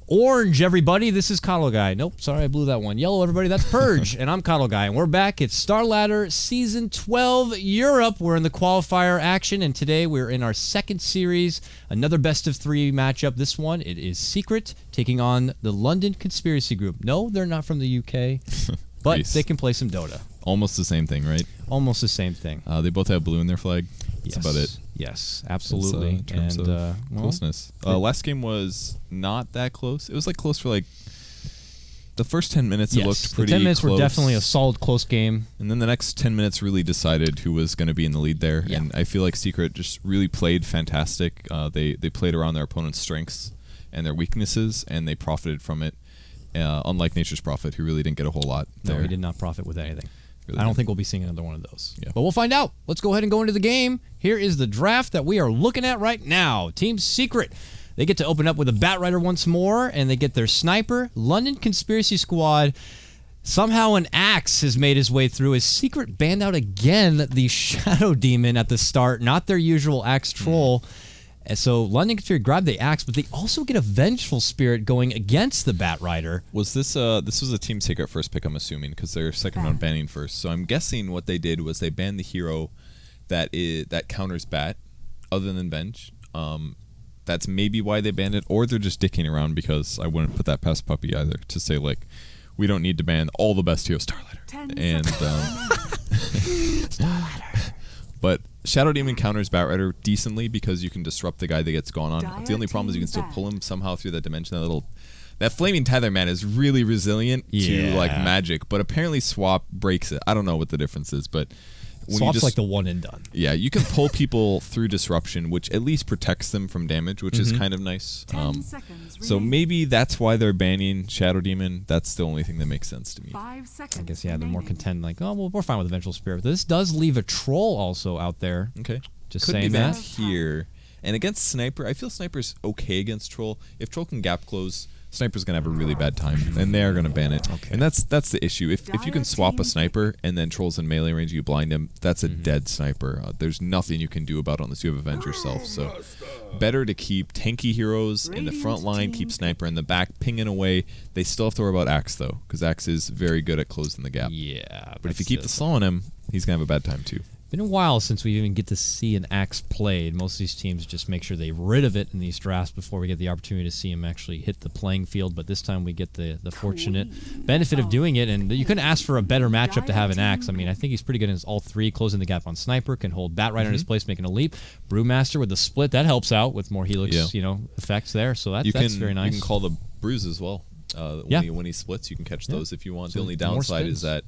Orange, everybody. This is KotlGuy. Nope, sorry, I blew that one. Yellow, everybody. That's Purge, and I'm KotlGuy, and we're back. It's Star Ladder Season 12 Europe. We're in the qualifier action, and today we're in our second series, another best-of-3 matchup. This one, it is Secret taking on the London Conspiracy Group. No, they're not from the UK, but they can play some Dota. Almost the same thing, right? Almost the same thing. They both have blue in their flag. That's about it. Yes, absolutely. In terms of closeness. Last game was not that close. It was like close for like the first 10 minutes. It looked pretty close. The 10 minutes were definitely a solid close game. And then the next 10 minutes really decided who was going to be in the lead there. Yeah. And I feel like Secret just really played fantastic. They played around their opponent's strengths and their weaknesses, and they profited from it. Unlike Nature's Prophet, who really didn't get a whole lot there. No, he did not profit with anything. Really I don't think we'll be seeing another one of those. Yeah. But we'll find out. Let's go ahead and go into the game. Here is the draft that we are looking at right now. Team Secret. They get to open up with a Bat Rider once more, and they get their sniper. London Conspiracy Squad. Somehow an axe has made his way through. Is Secret banned out again the Shadow Demon at the start, not their usual axe troll. And so London Conspiracy grabbed the axe, but they also get a Vengeful Spirit going against the Bat Rider. Was this this was a Team Secret first pick, I'm assuming, because they're second round banning first. So I'm guessing what they did was they banned the hero that counters Bat, other than Venge. That's maybe why they banned it, or they're just dicking around, because I wouldn't put that past Puppy either to say like, we don't need to ban all the best heroes Star Ladder. And Star Ladder. But Shadow Demon counters Bat Rider decently because you can disrupt the guy that gets gone on. The only problem is you can still pull him somehow through that dimension. That flaming tether man is really resilient to like magic, but apparently Swap breaks it. I don't know what the difference is, but when Swap's like the one and done. Yeah, you can pull people through disruption, which at least protects them from damage, which is kind of nice. So maybe that's why they're banning Shadow Demon. That's the only thing that makes sense to me. 5 seconds. I guess they're more content. Like, oh, well, we're fine with the Vengeful Spirit. This does leave a troll also out there. Okay, just could saying be that here. And against Sniper, I feel Sniper's okay against Troll. If Troll can gap close, Sniper's gonna have a really bad time, and they are gonna ban it. Okay. And that's the issue. If you can swap a Sniper and then Troll's in melee range, you blind him, that's a dead Sniper. There's nothing you can do about it unless you have Avenge yourself. So better to keep tanky heroes in the front line, keep Sniper in the back, pinging away. They still have to worry about Axe though, because Axe is very good at closing the gap. Yeah. But if you keep the slow on him, he's gonna have a bad time too. Been a while since we even get to see an axe played. Most of these teams just make sure they're rid of it in these drafts before we get the opportunity to see him actually hit the playing field. But this time we get the fortunate benefit of doing it, and you couldn't ask for a better matchup to have an axe. I mean, I think he's pretty good in all three, closing the gap on Sniper, can hold Bat Rider in his place, making a leap. Brewmaster with the split, that helps out with more Helix, effects there. So that's very nice. You can call the Brews as well. When he splits, you can catch those if you want. So the only downside is that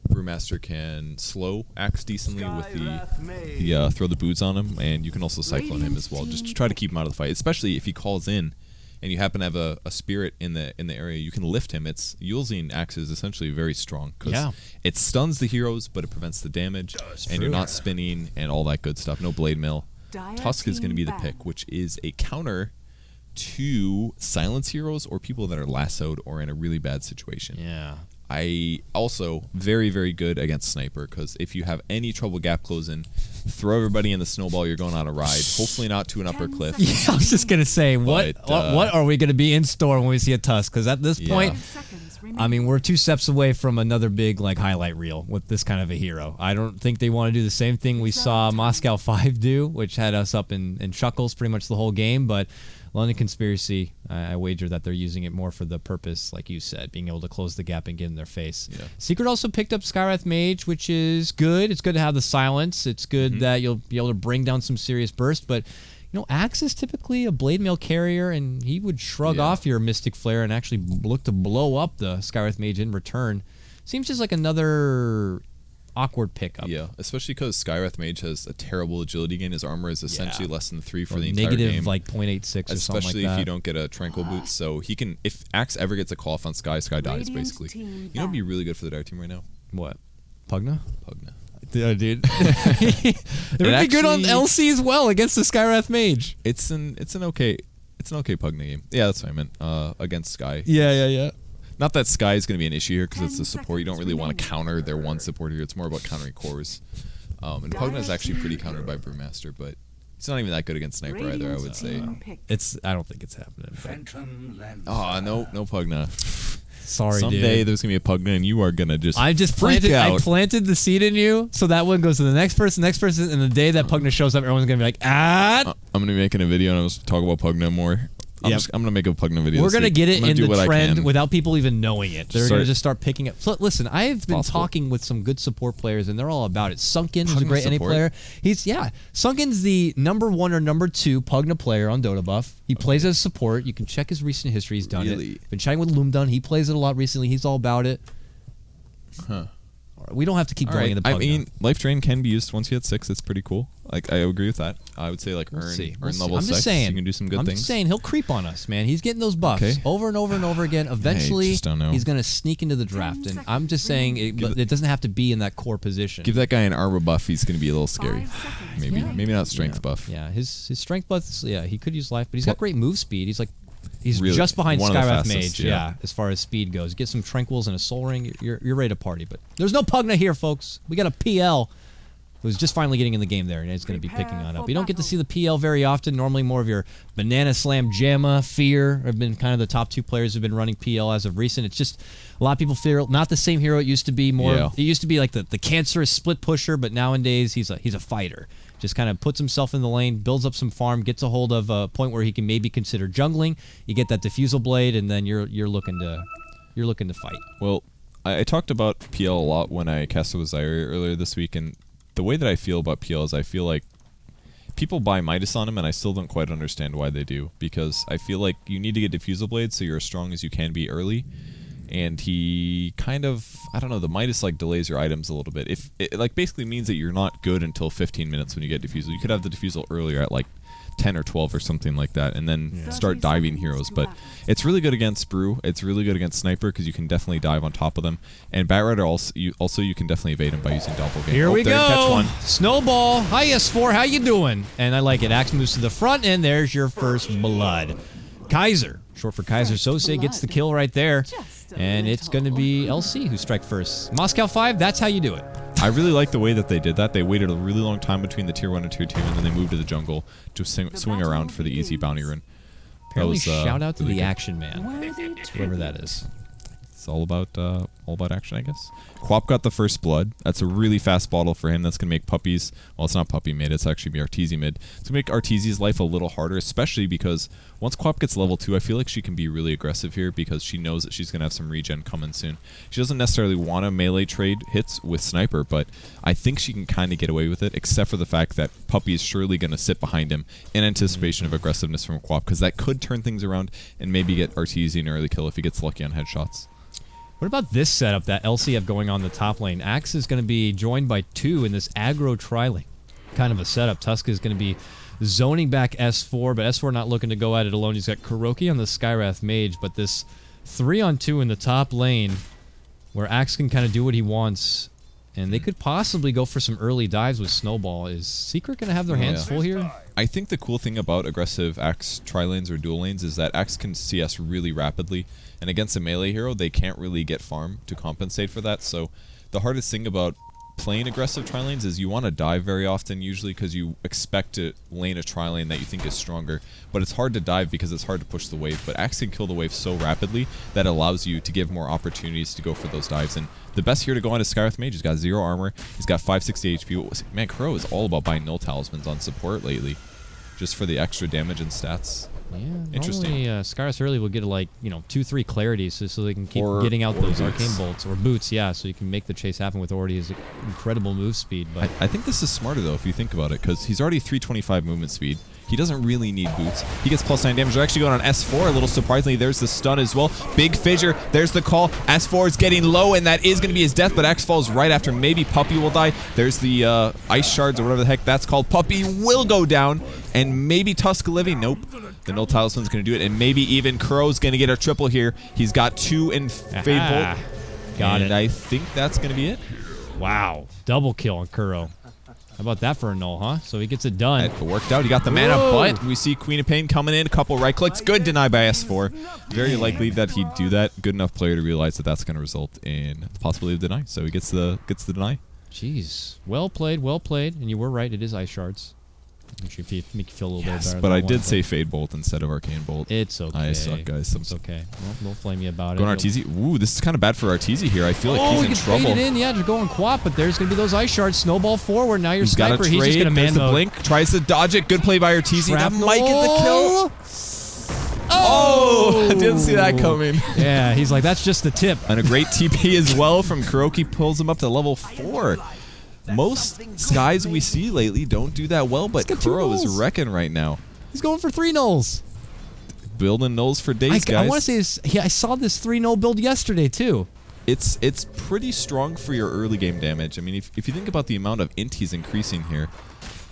Brewmaster can slow Axe decently with the throw the boots on him, and you can also cyclone him as well, just to try to keep him out of the fight. Especially if he calls in, and you happen to have a spirit in the area, you can lift him. Using Axe is essentially very strong because it stuns the heroes, but it prevents the damage, and you're not spinning and all that good stuff. No blade mail. Tusk is going to be the pick, which is a counter to silence heroes or people that are lassoed or in a really bad situation. Yeah. I also very, very good against Sniper, because if you have any trouble gap closing, throw everybody in the snowball, you're going on a ride. Hopefully not to an upper cliff. Yeah, I was just going to say, what are we going to be in store when we see a Tusk? Because at this point, I mean, we're 2 steps away from another big highlight reel with this kind of a hero. I don't think they want to do the same thing we saw Moscow 5 do, which had us up in chuckles pretty much the whole game, but London Conspiracy, I wager that they're using it more for the purpose, like you said, being able to close the gap and get in their face. Yeah. Secret also picked up Skywrath Mage, which is good. It's good to have the silence. It's good that you'll be able to bring down some serious burst, but Axe is typically a blade mail carrier, and he would shrug off your Mystic Flare and actually look to blow up the Skywrath Mage in return. Seems just like another awkward pickup. Yeah, especially because Skywrath Mage has a terrible agility gain. His armor is essentially less than 3 for the entire game. Negative 0.86 or something like that. Especially if you don't get a Tranquil Boot. So he can, if Axe ever gets a call off on Sky dies basically. You know, it'd be really good for the Dire team right now. What? Pugna? Pugna. Yeah, dude. It would be good on LC as well against the Skywrath Mage. It's an okay Pugna game. Yeah, that's what I meant. Against Sky. Yeah. Not that Sky is going to be an issue here because it's the support. You don't really want to counter their one support here. It's more about countering cores. And Pugna is actually pretty countered by Brewmaster, but He's not even that good against Sniper either, I would say. I don't think it's happening. Oh, no Pugna. Sorry, Someday dude. there's going to be a Pugna and you are going to just I planted the seed in you, so that one goes to the next person, and the day that Pugna shows up, everyone's going to be like, ah. I'm going to be making a video and I'm going to talk about Pugna more. I'm going to make a Pugna video. We're going to get it in the trend without people even knowing it. They're going to just start picking up. So listen, I've been talking with some good support players, and they're all about it. Sunken is a great NA player. Sunken's the #1 or #2 Pugna player on Dota Buff. He plays as support. You can check his recent history. He's done it. Been chatting with Loomdun. He plays it a lot recently. He's all about it. Huh. We don't have to keep going in the Pugna. I mean, Life Drain can be used once you hit 6. It's pretty cool. Like, I agree with that. I would say, like, earn level 6. You can do some good things. I'm just saying, he'll creep on us, man. He's getting those buffs over and over and over again. Eventually, he's going to sneak into the draft. And I'm just saying, it doesn't have to be in that core position. Give that guy an armor buff. He's going to be a little scary. Maybe not strength buff. Yeah, his strength buff, he could use life. But he's got great move speed. He's really, just behind Skywrath Mage, as far as speed goes. Get some Tranquils and a Soul Ring, you're ready to party. But there's no Pugna here, folks. We got a PL who's just finally getting in the game there, and he's going to be picking on up. You don't get to see the PL very often. Normally more of your Banana Slam, Jamma, Fear have been kind of the top 2 players who've been running PL as of recent. It's just a lot of people feel not the same hero it used to be. It used to be like the cancerous split pusher, but nowadays he's a fighter. Just kind of puts himself in the lane, builds up some farm, gets a hold of a point where he can maybe consider jungling. You get that diffusal blade, and then you're looking to fight. Well, I talked about PL a lot when I casted with Zyria earlier this week, and the way that I feel about PL is I feel like people buy Midas on him, and I still don't quite understand why they do, because I feel like you need to get diffusal blade so you're as strong as you can be early. And he kind of, I don't know, the Midas like delays your items a little bit. If it like basically means that you're not good until 15 minutes when you get diffusal. You could have the diffusal earlier at like 10 or 12 or something like that, and then start diving heroes. But it's really good against Brew. It's really good against Sniper because you can definitely dive on top of them. And Batrider also you can definitely evade him by using Doppelganger. Here we go. Catch one. Snowball. Hi S4. How you doing? And I like it. Axe moves to the front, and there's your first blood. Kaiser, short for Kaiser Sose, gets the kill right there. And it's going to be LC who strike first. Moscow 5, that's how you do it. I really like the way that they did that. They waited a really long time between the tier 1 and tier 2, and then they moved to the jungle to swing around for the easy bounty run. Apparently, shout out to the action man, whoever that is. It's all about action, I guess. Quap got the first blood. That's a really fast bottle for him. That's going to make Puppy's... Well, it's not Puppy mid. It's actually be Arteezy mid. It's going to make Arteezy's life a little harder, especially because once Quap gets level 2, I feel like she can be really aggressive here because she knows that she's going to have some regen coming soon. She doesn't necessarily want to melee trade hits with Sniper, but I think she can kind of get away with it, except for the fact that Puppy is surely going to sit behind him in anticipation of aggressiveness from Quap, because that could turn things around and maybe get Arteezy an early kill if he gets lucky on headshots. What about this setup that LC have going on the top lane? Axe is going to be joined by 2 in this aggro tri-lane kind of a setup. Tusk is going to be zoning back S4, but S4 not looking to go at it alone. He's got Kuroki on the Skywrath Mage, but this 3-on-2 in the top lane where Axe can kind of do what he wants, and they could possibly go for some early dives with Snowball. Is Secret going to have their hands full here? I think the cool thing about aggressive Axe tri-lanes or dual lanes is that Axe can CS really rapidly, and against a melee hero, they can't really get farm to compensate for that. So the hardest thing about playing aggressive tri-lanes is you want to dive very often, usually because you expect to lane a tri-lane that you think is stronger, but it's hard to dive because it's hard to push the wave. But Axe can kill the wave so rapidly that allows you to give more opportunities to go for those dives. And the best hero to go on is Skywrath Mage. He's got 0 armor, he's got 560 HP. Man, Crow is all about buying null talismans on support lately, just for the extra damage and stats. Yeah, interesting. Normally, Skywrath early will get like 2-3 clarities so they can keep getting out those arcane bolts or boots. Yeah, so you can make the chase happen with already his incredible move speed. But I think this is smarter though if you think about it, because he's already 325 movement speed. He doesn't really need boots. He gets +9 damage. They're actually going on S4 a little surprisingly. There's the stun as well. Big fissure. There's the call. S4 is getting low, and that is going to be his death, but Axe falls right after. Maybe Puppy will die. There's the ice shards or whatever the heck that's called. Puppy will go down, and maybe Tusk living. Nope. The null talisman's going to do it, and maybe even Crow's going to get a triple here. He's got 2 in Fade Bolt. Got it. And I think that's going to be it. Wow. Double kill on Kuro. How about that for a null, huh? So he gets it done. It worked out. He got the mana, but we see Queen of Pain coming in. A couple right clicks. Good deny by S4. Very likely that he'd do that. Good enough player to realize that that's going to result in the possibility of deny. So he gets the deny. Jeez. Well played, well played. And you were right. It is ice shards. Make you feel a little bit better. But I did say Fade Bolt instead of Arcane Bolt. It's okay. I suck, guys. It's okay. Don't flame me about it. Going Arteezy. Ooh, this is kind of bad for Arteezy here. I feel like he's in trouble. It in. Yeah, they're going Quap, but there's going to be those Ice Shards. Snowball forward. Now you're Sniper. He's just going to man mode. Blink. Tries to dodge it. Good play by Arteezy. That might get the kill. Oh! I didn't see that coming. Yeah, he's like, that's just the tip. And a great TP as well from KotlGuy pulls him up to level 4. Most Skies we see lately don't do that well, but Kuro is wrecking right now. He's going for 3 nulls. Building nulls for days, guys. I want to say I saw this 3 null build yesterday, too. It's pretty strong for your early game damage. I mean, if you think about the amount of int he's increasing here,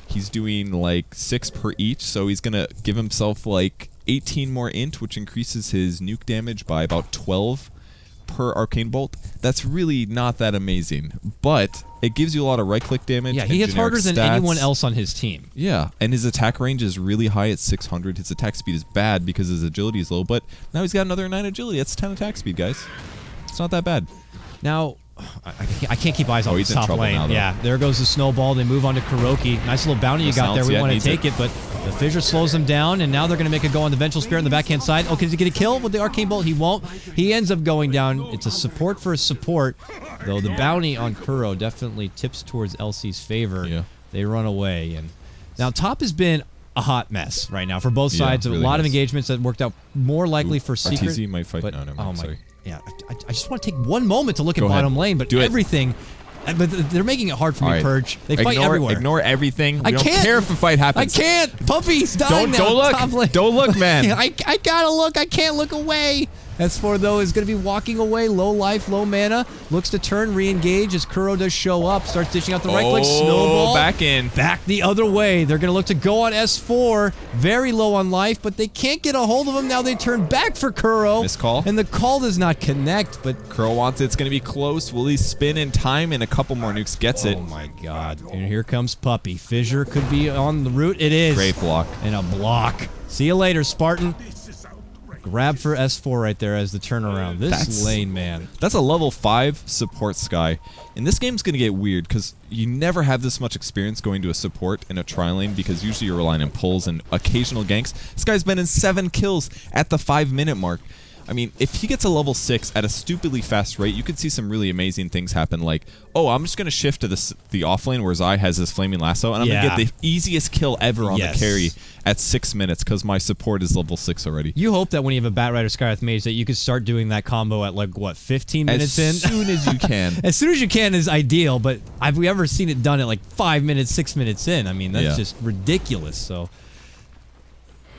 he's doing like 6 per each, so he's going to give himself like 18 more int, which increases his nuke damage by about 12 per Arcane Bolt. That's really not that amazing, but it gives you a lot of right-click damage. Yeah, he hits harder than anyone else on his team. Yeah, and his attack range is really high at 600. His attack speed is bad because his agility is low, but now he's got another 9 agility. That's 10 attack speed, guys. It's not that bad. Now, I can't keep eyes on the top lane. Now, yeah, there goes the snowball. They move on to KotlGuy. Nice little bounty you got there. We want to take it, but the Fissure slows them down, and now they're going to make a go on the Vengeful Spirit on the backhand side. Oh, can he get a kill with the Arcane Bolt? He won't. He ends up going down. It's a support for a support, though the bounty on Kuro definitely tips towards LC's favor. Yeah. They run away. And now top has been a hot mess right now for both sides. Really a lot of engagements that worked out more likely for Secret. RTZ might fight. No, never mind. Sorry. Yeah, I just want to take one moment to look at bottom lane, but everything. But they're making it hard for me, Purge. They fight everywhere. Ignore everything. We don't care if a fight happens. I can't. Puppy's dying now. Don't look. Top lane. Don't look, man. I gotta look. I can't look away. S4, though, is going to be walking away. Low life, low mana. Looks to turn, re-engage as Kuro does show up. Starts dishing out the right-click. Snowball. Back in. Back the other way. They're going to look to go on S4. Very low on life, but they can't get a hold of him. Now they turn back for Kuro. Missed call. And the call does not connect, but Kuro wants it. It's going to be close. Will he spin in time? And a couple more nukes gets it. Oh, my God. And here comes Puppy. Fissure could be on the route. It is. Great block. And a block. See you later, Spartan. Grab for S4 right there as the turnaround. This lane, man. That's a level 5 support Sky. And this game's going to get weird because you never have this much experience going to a support in a tri-lane because usually you're relying on pulls and occasional ganks. This guy's been in 7 kills at the 5-minute mark. I mean, if he gets a level 6 at a stupidly fast rate, you could see some really amazing things happen. Like, oh, I'm just going to shift to the off lane where Zai has his Flaming Lasso, and I'm going to get the easiest kill ever on the carry at 6 minutes because my support is level 6 already. You hope that when you have a Bat Rider Skywrath Mage that you can start doing that combo at, like, what, 15 minutes in? As soon as you can. As soon as you can is ideal, but have we ever seen it done at, like, 5 minutes, 6 minutes in? I mean, that's just ridiculous, so...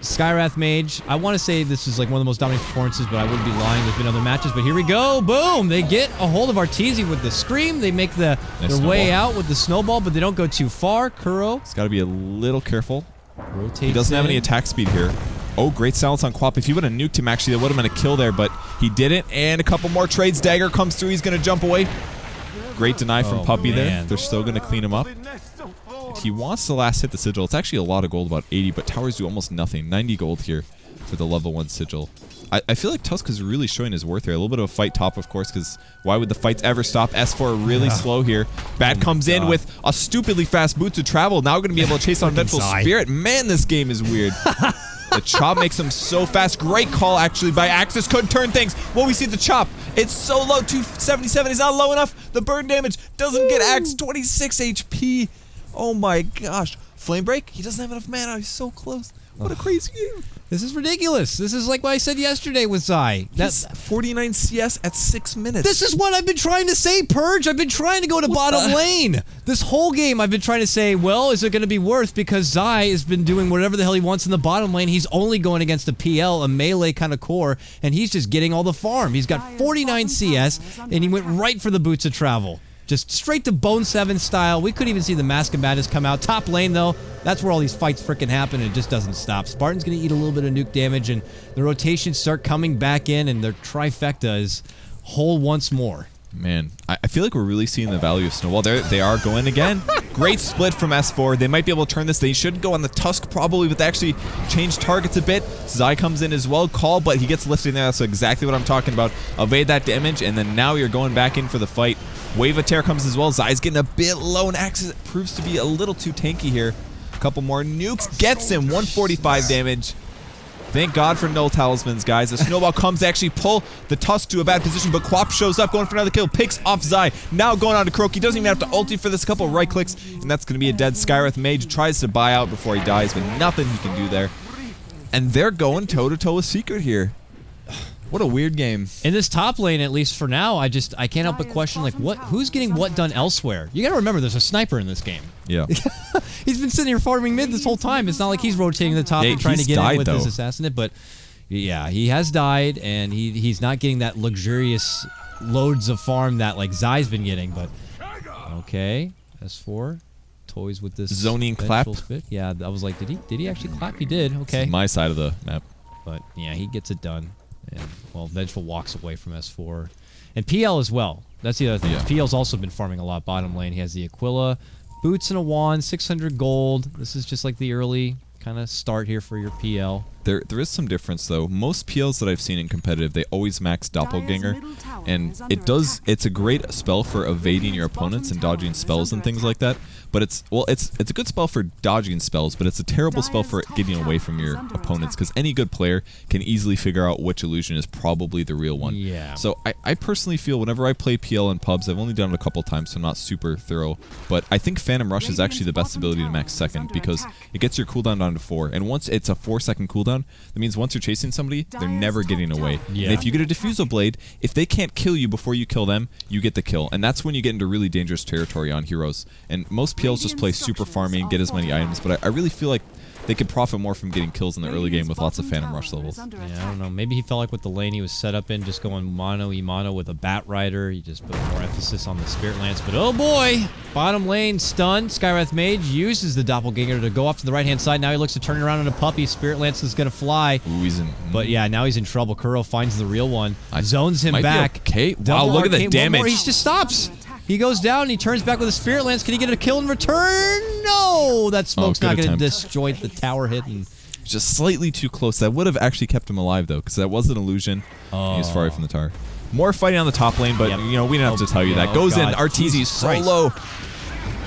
Skywrath Mage, I want to say this is like one of the most dominant performances, but I wouldn't be lying. There's been other matches, but here we go. Boom! They get a hold of Arteezy with the Scream. They make their way out with the Snowball, but they don't go too far. Kuro. He's got to be a little careful. Rotates he doesn't have any attack speed here. Oh, great silence on Quap. If he would have nuked him, actually, that would have been a kill there, but he didn't. And a couple more trades. Dagger comes through. He's going to jump away. Great deny from Puppy there. They're still going to clean him up. He wants to last hit the sigil. It's actually a lot of gold, about 80, but towers do almost nothing. 90 gold here for the level 1 sigil. I feel like Tusk is really showing his worth here. A little bit of a fight top, of course, because why would the fights ever stop? S4 really slow here. Bat comes in with a stupidly fast boot to travel. Now going to be able to chase on Vengeful Spirit. Man, this game is weird. The chop makes him so fast. Great call, actually, by Axis. Couldn't turn things. Well, we see the chop. It's so low. 277 is not low enough. The burn damage doesn't get Axe. 26 HP. Oh my gosh. Flame Break? He doesn't have enough mana. He's so close. What a crazy game. This is ridiculous. This is like what I said yesterday with Zai. That's 49 CS at 6 minutes. This is what I've been trying to say, Purge. I've been trying to go to bottom lane. This whole game I've been trying to say, well, is it going to be worth because Zai has been doing whatever the hell he wants in the bottom lane. He's only going against a PL, a melee kind of core, and he's just getting all the farm. He's got 49 CS, and he went right for the boots of travel. Just straight to Bone 7 style. We could even see the Mask of Madness come out. Top lane, though, that's where all these fights freaking happen, and it just doesn't stop. Spartan's going to eat a little bit of nuke damage, and the rotations start coming back in, and their trifecta is whole once more. Man, I feel like we're really seeing the value of Snowball. They are going again. Great split from S4. They might be able to turn this. They should go on the Tusk probably, but they actually change targets a bit. Zai comes in as well. Call, but he gets lifted there. That's exactly what I'm talking about. Evade that damage, and then now you're going back in for the fight. Wave of Tear comes as well. Zai's getting a bit low, and Axis proves to be a little too tanky here. couple more nukes. Gets him 145 damage. Thank God for no talismans, guys. The snowball comes to actually pull the Tusk to a bad position, but Quap shows up, going for another kill, picks off Zai. Now going on to Croak. He doesn't even have to ulti for this. A couple right clicks, and that's going to be a dead Skywrath Mage. Tries to buy out before he dies, but nothing he can do there. And they're going toe-to-toe with Secret here. What a weird game. In this top lane, at least for now, I can't help but question, like, who's getting what done elsewhere? You gotta remember, there's a sniper in this game. Yeah. He's been sitting here farming mid this whole time. It's not like he's rotating the top and trying to get in with his assassinate, but yeah, he has died, and he's not getting that luxurious loads of farm that, like, Zai's been getting, but okay. S4 toys with this zoning clap. Spit. Yeah, I was like, did he actually clap? He did. Okay. This is my side of the map. But yeah, he gets it done. And, well, Vengeful walks away from S4. And PL as well. That's the other thing. Yeah. PL's also been farming a lot bottom lane. He has the Aquila, boots and a wand, 600 gold. This is just like the early kind of start here for your PL. There is some difference, though. Most PLs that I've seen in competitive, they always max Doppelganger, and it's a great spell for evading your opponents and dodging spells and things like that. But it's a good spell for dodging spells, but it's a terrible spell for getting away from your opponents, because any good player can easily figure out which illusion is probably the real one. Yeah. So I personally feel whenever I play PL in pubs, I've only done it a couple times, so I'm not super thorough, but I think Phantom Rush is actually the best ability to max second, because it gets your cooldown down to 4, and once it's a 4-second cooldown, that means once you're chasing somebody, they're never getting away. Yeah. And if you get a Diffusal Blade, if they can't kill you before you kill them, you get the kill. And that's when you get into really dangerous territory on heroes. And most PLs just play super farming, get as many items, but I really feel like they could profit more from getting kills in the early game with lots of Phantom Rush levels. Yeah, I don't know. Maybe he felt like with the lane he was set up in, just going mono-e-mono with a Bat Rider. He just put more emphasis on the Spirit Lance. But oh boy! Bottom lane stunned. Skywrath Mage uses the Doppelganger to go off to the right-hand side. Now he looks to turn it around on a puppy. Spirit Lance is going to fly. Ooh, he's in. But yeah, now he's in trouble. Kuro finds the real one. Zones him back. Okay. Wow, look at the damage. He just stops. He goes down and he turns back with a Spirit Lance. Can he get a kill in return? No! That smoke's not going to disjoint the tower hit. And just slightly too close. That would have actually kept him alive, though, because that was an illusion. He was far away from the tower. More fighting on the top lane, but you know, we didn't have to tell you that. Goes in. Arteezy solo.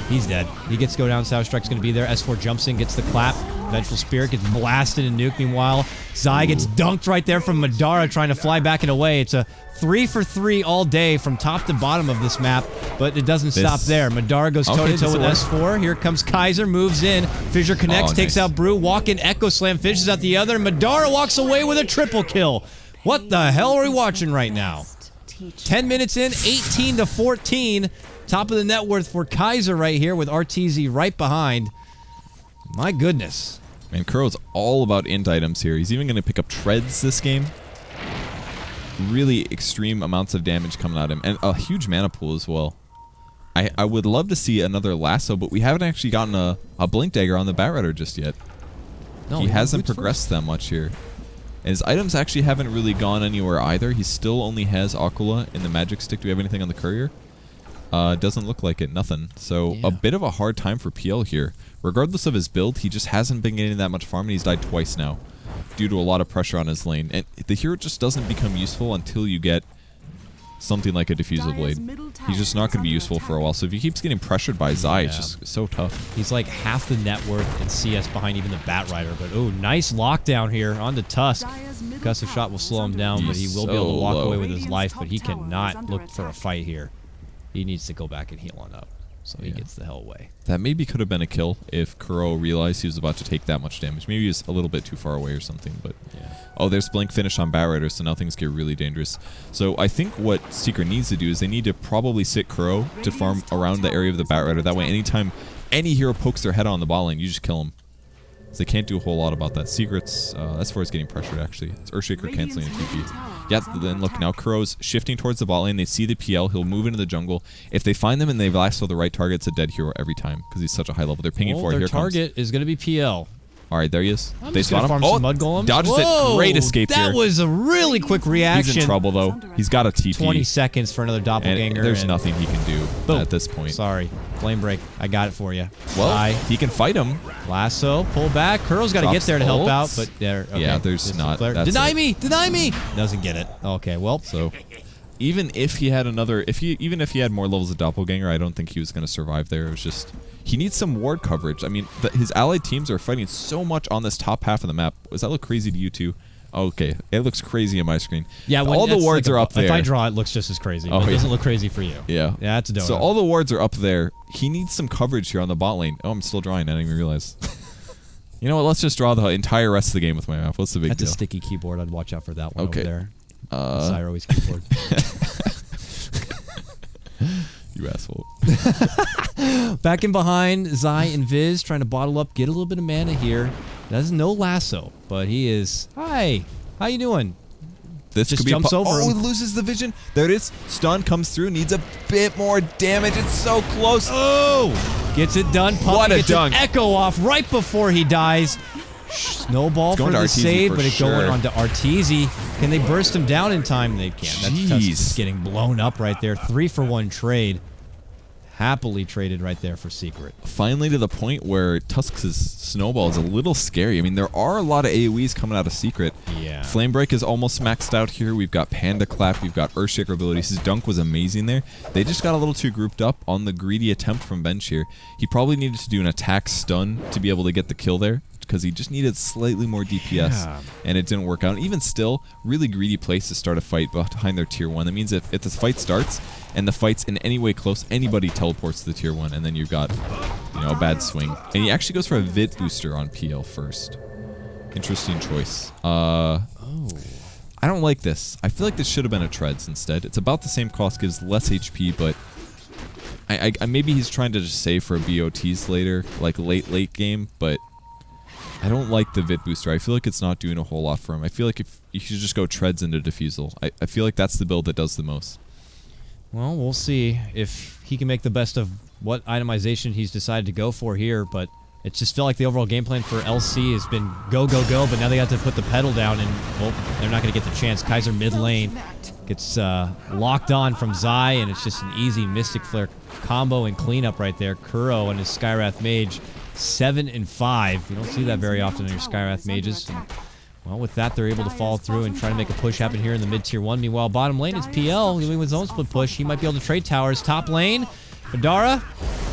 He's dead. He gets to go down. Sour Strike's going to be there. S4 jumps in, gets the clap. Vengeful Spirit gets blasted and nuked. Meanwhile, Zai gets dunked right there from Madara trying to fly back and away. It's a 3 for 3 all day from top to bottom of this map, but it doesn't stop there. Madara goes toe-to-toe with S4. Here comes Kaiser, moves in. Fissure connects, takes out Brew. Walk-in Echo Slam, fishes out the other. Madara walks away with a triple kill. What the hell are we watching right now? 10 minutes in, 18 to 14. Top of the net worth for Kaiser right here with Arteezy right behind. My goodness. Man, Kuro's all about int items here. He's even going to pick up treads this game. Really extreme amounts of damage coming at him. And a huge mana pool as well. I would love to see another lasso, but we haven't actually gotten a Blink Dagger on the Bat Rider just yet. No, he hasn't progressed that much here. And his items actually haven't really gone anywhere either. He still only has Aquila in the Magic Stick. Do we have anything on the Courier? Doesn't look like it. Nothing. So a bit of a hard time for PL here. Regardless of his build, he just hasn't been getting that much farm, and he's died twice now due to a lot of pressure on his lane. And the hero just doesn't become useful until you get something like a Diffusal Blade. He's just not going to be useful for a while. So if he keeps getting pressured by Zai, it's just so tough. He's like half the net worth in CS behind even the Bat Rider. But oh, nice lockdown here on the Tusk. Gust Shot will slow him down, but he will be able to walk away with his life. But he cannot look for a fight here. He needs to go back and heal on up. So he gets the hell away. That maybe could have been a kill if Kuro realized he was about to take that much damage. Maybe he was a little bit too far away or something. But oh, there's Blink Finish on Bat Rider, so now things get really dangerous. So I think what Secret needs to do is they need to probably sit Kuro to farm around the area of the Bat Rider. That way, anytime any hero pokes their head on the ball lane, you just kill him. So they can't do a whole lot about that. Secret's, S4 is getting pressured, actually. It's Earthshaker canceling a TP. Yeah, then look, now Kuro's shifting towards the bot lane. They see the PL. He'll move into the jungle. If they find them and they lasso the right target, it's a dead hero every time because he's such a high level. They're pinging for it. Their target is going to be PL. All right, there he is. They spot him. Oh, Mud Golem. Dodges it. Great escape here. That was a really quick reaction. He's in trouble, though. He's got a TP. 20 seconds for another Doppelganger. And there's nothing he can do at this point. Sorry. Flame Break. I got it for you. Well, he can fight him. Lasso. Pull back. Kuro's got to get there to help out. But there. Okay. Yeah, there's not. Deny me. Deny me. Doesn't get it. Okay, well. So even if he had another, even if he had more levels of Doppelganger, I don't think he was going to survive there. It was just, he needs some ward coverage. I mean, his allied teams are fighting so much on this top half of the map. Does that look crazy to you too? Okay, it looks crazy on my screen. Yeah, all the wards are up there. If I draw, it looks just as crazy. But it doesn't look crazy for you. Yeah. Yeah, that's a donut. So all the wards are up there. He needs some coverage here on the bot lane. Oh, I'm still drawing. I didn't even realize. You know what? Let's just draw the entire rest of the game with my map. What's the big deal? That's a sticky keyboard. I'd watch out for that one over there. Zyro's keyboard. You asshole. Back in behind, Zai and Viz trying to bottle up, get a little bit of mana here. That's no lasso, but he is. Hi, how you doing? This just could be jumps over him. Oh, he loses the vision. There it is. Stun comes through. Needs a bit more damage. It's so close. Oh, gets it done. Puppy what a gets dunk! An echo off right before he dies. Snowball for the save, but it's going on to Arteezy. Can they burst him down in time? They can. That's just getting blown up right there. 3-for-1 trade. Happily traded right there for Secret. Finally to the point where Tusk's Snowball is a little scary. I mean, there are a lot of AoEs coming out of Secret. Yeah. Flamebreak is almost maxed out here. We've got Panda Clap. We've got Earthshaker abilities. His dunk was amazing there. They just got a little too grouped up on the greedy attempt from bench here. He probably needed to do an attack stun to be able to get the kill there, because he just needed slightly more DPS, and it didn't work out. And even still, really greedy place to start a fight behind their tier 1. That means if the fight starts and the fight's in any way close, anybody teleports to the tier 1, and then you've got, you know, a bad swing. And he actually goes for a Vit booster on PL first. Interesting choice. I don't like this. I feel like this should have been a Treads instead. It's about the same cost, gives less HP, but I maybe he's trying to just save for a BOTs later, like late game, but I don't like the Vit booster. I feel like it's not doing a whole lot for him. I feel like if you should just go Treads into Diffusal. I feel like that's the build that does the most. Well, we'll see if he can make the best of what itemization he's decided to go for here, but it just felt like the overall game plan for LC has been go, go, go, but now they have to put the pedal down, and, well, they're not going to get the chance. Kaiser mid lane gets locked on from Zai, and it's just an easy Mystic Flare combo and cleanup right there. Kuro and his Skywrath Mage, 7 and 5. You don't see that very often in your Skywrath Mages. And, well, with that, they're able to follow through and try to make a push happen here in the mid-tier 1. Meanwhile, bottom lane is PL doing his own split push. He might be able to trade towers. Top lane, Fedara,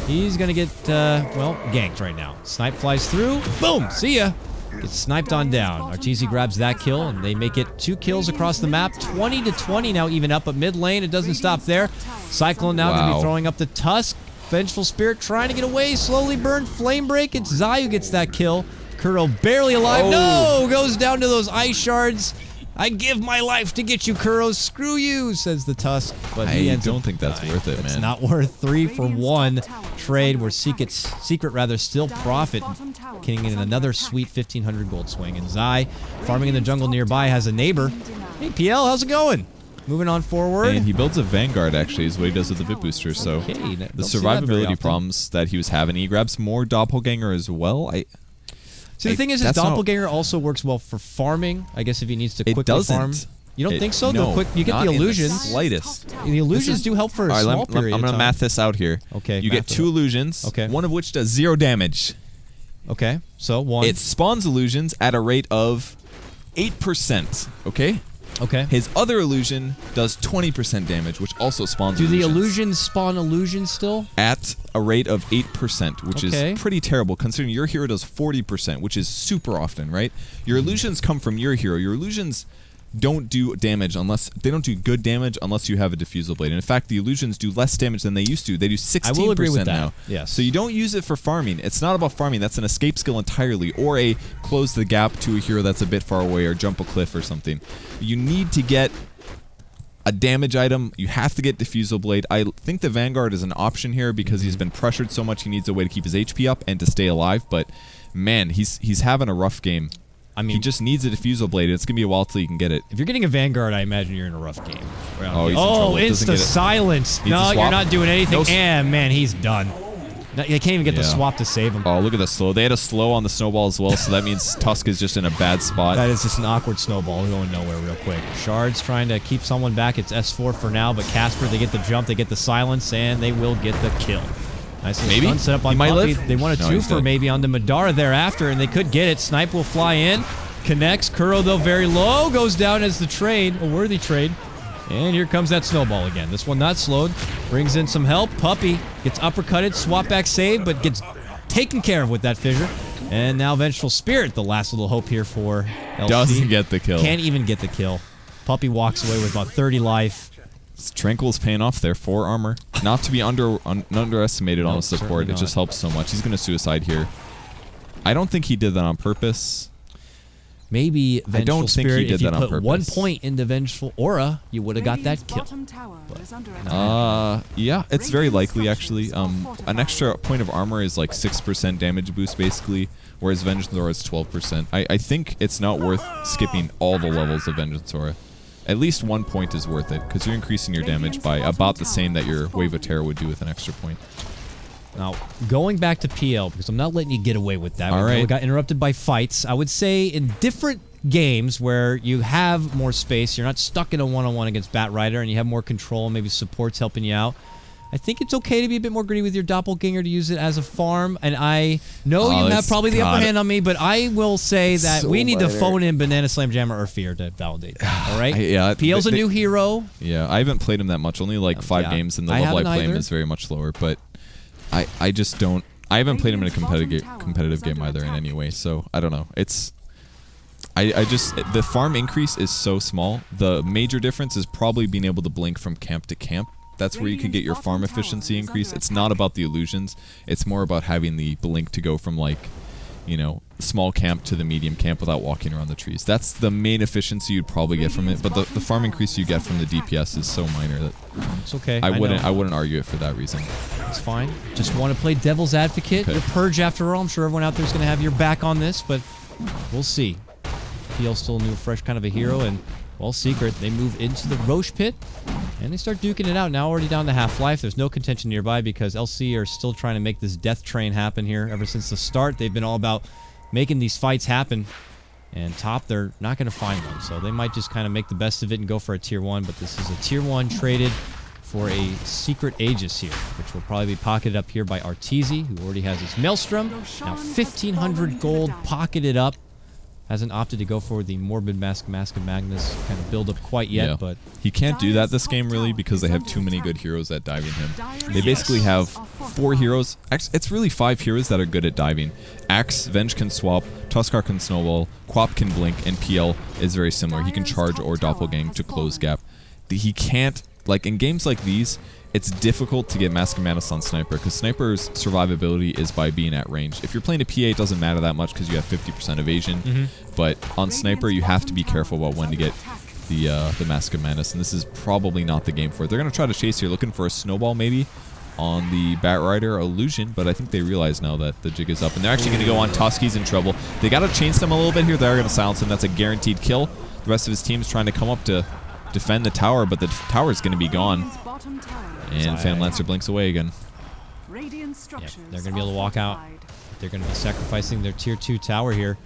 he's going to get, well, ganked right now. Snipe flies through. Boom! See ya! Gets sniped on down. Arteezy grabs that kill, and they make it 2 kills across the map. 20-20 now even up, but mid lane, it doesn't stop there. Cyclone now going to be throwing up the Tusk. Vengeful Spirit trying to get away. Slowly burned. Flame Break. It's Zai who gets that kill. Kuro barely alive. No! Goes down to those ice shards. I give my life to get you, Kuro. Screw you, says the Tusk. But I don't think that's worth it, man. It's not worth 3-for-1 trade where Secret still profit, getting in another sweet 1,500 gold swing. And Zai, farming in the jungle nearby, has a neighbor. Hey, PL, how's it going? Moving on forward. And he builds a Vanguard, actually, is what he does with the Vit booster. So the survivability problems that he was having, he grabs more Doppelganger as well. See, the thing is, his Doppelganger also works well for farming. I guess if he needs to quickly farm. You don't think so? No, you get the illusions. In the slightest. The illusions do help for a small period. I'm going to math this out here. Okay. You get 2 illusions, one of which does 0 damage. Okay, so 1. It spawns illusions at a rate of 8%, okay? Okay. His other illusion does 20% damage, which also spawns illusions. Do the illusions spawn illusions still? At a rate of 8%, which is pretty terrible, considering your hero does 40%, which is super often, right? Your illusions come from your hero. Your illusions don't do damage unless they don't do good damage unless you have a diffusal blade. And in fact, the illusions do less damage than they used to. They do 16% I will agree with that. Now. Yes. So you don't use it for farming. It's not about farming. That's an escape skill entirely, or a close the gap to a hero that's a bit far away, or jump a cliff or something. You need to get a damage item. You have to get diffusal blade. I think the Vanguard is an option here because he's been pressured so much. He needs a way to keep his HP up and to stay alive. But man, he's having a rough game. I mean, he just needs a diffusal blade. It's going to be a while till you can get it. If you're getting a Vanguard, I imagine you're in a rough game. Oh, it's the silence. No, you're not doing anything. And man, he's done. No, they can't even get the swap to save him. Oh, look at the slow. They had a slow on the snowball as well, so that means Tusk is just in a bad spot. That is just an awkward snowball going nowhere real quick. Shards trying to keep someone back. It's S4 for now, but Casper, they get the jump, they get the silence, and they will get the kill. Nice little stun set up on Puppy. They want a 2 for maybe onto Madara thereafter, and they could get it. Snipe will fly in. Connects. Kuro, though, very low. Goes down as the trade. A worthy trade. And here comes that snowball again. This one not slowed. Brings in some help. Puppey gets uppercutted. Swap back save, but gets taken care of with that fissure. And now Vengeful Spirit, the last little hope here for LC. Doesn't get the kill. Can't even get the kill. Puppey walks away with about 30 life. Tranquil's paying off there. 4 armor. Not to be underestimated on the support. It just helps so much. He's going to suicide here. I don't think he did that on purpose. Maybe Vengeful Spirit, if you put 1 point into Vengeful Aura, you would have got that kill. Yeah, it's very likely, actually. An extra point of armor is like 6% damage boost, basically, whereas Vengeance Aura is 12%. I think it's not worth skipping all the levels of Vengeance Aura. At least 1 point is worth it, because you're increasing your damage by about the same that your Wave of Terror would do with an extra point. Now, going back to PL, because I'm not letting you get away with that. All right. We got interrupted by fights. I would say in different games where you have more space, you're not stuck in a one-on-one against Batrider, and you have more control, maybe support's helping you out. I think it's okay to be a bit more greedy with your Doppelganger to use it as a farm, and I know you have probably the upper hand on me, but I will say that we need to phone in Banana Slam Jammer or Fear to validate that, all right? Yeah, PL's a new hero. Yeah, I haven't played him that much, only like 5 games, and the level I play him is very much lower, but I just don't... I haven't played him in a competitive game either in any way, so I don't know. It's... I just... The farm increase is so small. The major difference is probably being able to blink from camp to camp. That's where you can get your farm efficiency increase. It's not about the illusions. It's more about having the blink to go from, like, you know, small camp to the medium camp without walking around the trees. That's the main efficiency you'd probably get from it. But the farm increase you get from the DPS is so minor that it's okay. I wouldn't argue it for that reason. It's fine. Just want to play devil's advocate. You're Purge after all. I'm sure everyone out there is going to have your back on this, but we'll see. PL's still a new, fresh kind of a hero, and well, Secret, they move into the Roche pit, and they start duking it out. Now already down to half-life. There's no contention nearby because LC are still trying to make this death train happen here. Ever since the start, they've been all about making these fights happen. And top, they're not going to find one, so they might just kind of make the best of it and go for a Tier 1, but this is a Tier 1 traded for a Secret Aegis here, which will probably be pocketed up here by Arteezy, who already has his Maelstrom. Now 1,500 gold pocketed up. Hasn't opted to go for the Morbid Mask of Magnus kind of build up quite yet, but he can't do that this game really because they have too many good heroes at diving him. They basically have 4 heroes. It's really 5 heroes that are good at diving. Axe, Venge can swap, Tuskar can snowball, Quap can blink, and PL is very similar. He can charge or doppelgang to close gap. He can't, like in games like these, it's difficult to get Mask of Madness on Sniper because Sniper's survivability is by being at range. If you're playing a PA, it doesn't matter that much because you have 50% evasion. But on Sniper, you have to be careful about when to get the Mask of Madness, and this is probably not the game for it. They're going to try to chase here, looking for a snowball maybe on the Batrider illusion, but I think they realize now that the jig is up, and they're actually going to go on Tusk. He's in trouble. They got to chain him a little bit here. They're going to silence him. That's a guaranteed kill. The rest of his team is trying to come up to defend the tower, but the tower is going to be gone. And Phantom Lancer blinks away again. Yep, they're going to be able to walk out. They're going to be sacrificing their Tier 2 tower here.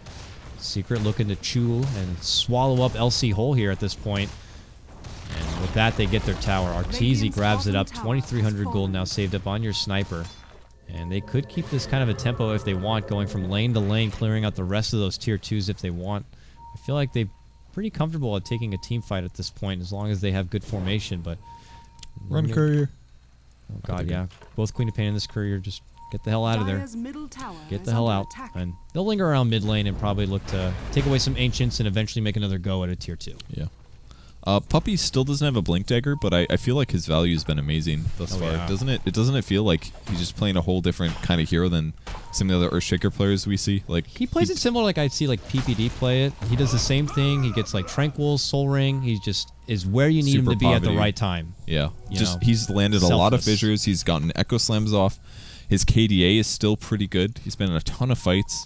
Secret looking to chew and swallow up LC Hole here at this point. And with that, they get their tower. Arteezy grabs it up. 2,300 gold now saved up on your Sniper. And they could keep this kind of a tempo if they want, going from lane to lane, clearing out the rest of those Tier 2s if they want. I feel like they're pretty comfortable at taking a team fight at this point as long as they have good formation, but... Run Courier. Oh god, yeah. Both Queen of Pain and this Courier, just get the hell out of there. Get the hell out. And they'll linger around mid lane and probably look to take away some Ancients and eventually make another go at a Tier 2. Yeah. Puppey still doesn't have a Blink Dagger, but I feel like his value has been amazing thus far. Yeah. Doesn't it feel like he's just playing a whole different kind of hero than some of the other Earthshaker players we see? Like he plays it similar like I'd see like PPD play it. He does the same thing. He gets like Tranquil, Soul Ring. He just is where you need him to be at the right time. Yeah. He's landed a lot of fissures. He's gotten Echo Slams off. His KDA is still pretty good. He's been in a ton of fights.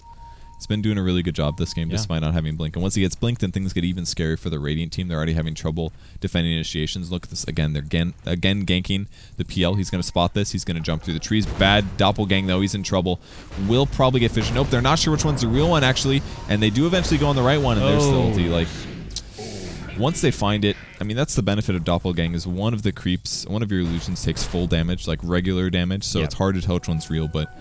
He's been doing a really good job this game despite not having Blink. And once he gets Blinked, then things get even scarier for the Radiant team. They're already having trouble defending initiations. Look at this again. They're again ganking the PL. He's going to spot this. He's going to jump through the trees. Bad Doppelgang, though. He's in trouble. Will probably get fished. Nope, they're not sure which one's the real one, actually. And they do eventually go on the right one, and there's the ulti. Like, once they find it, I mean, that's the benefit of Doppelgang is one of the creeps, one of your illusions takes full damage, like regular damage, so it's hard to tell which one's real, but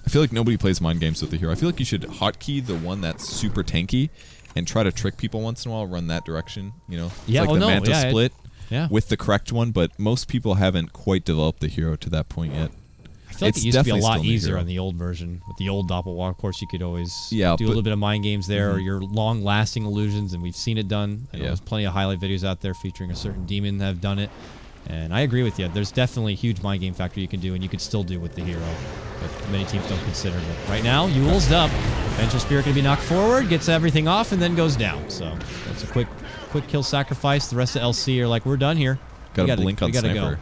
I feel like nobody plays mind games with the hero. I feel like you should hotkey the one that's super tanky and try to trick people once in a while, run that direction, you know? It's yeah, like the Manta split with the correct one, but most people haven't quite developed the hero to that point yet. I feel like it used to be a lot easier on the old version. With the old Doppelwalk, of course, you could always do a little bit of mind games there, or your long-lasting illusions, and we've seen it done. I know there's plenty of highlight videos out there featuring a certain demon that have done it. And I agree with you. There's definitely a huge mind game factor you can do, and you could still do with the hero. But many teams don't consider it. Right now, Yule's up. Vengeful Spirit going to be knocked forward, gets everything off, and then goes down. So that's a quick kill sacrifice. The rest of LC are like, we're done here. Got to blink on Sniper.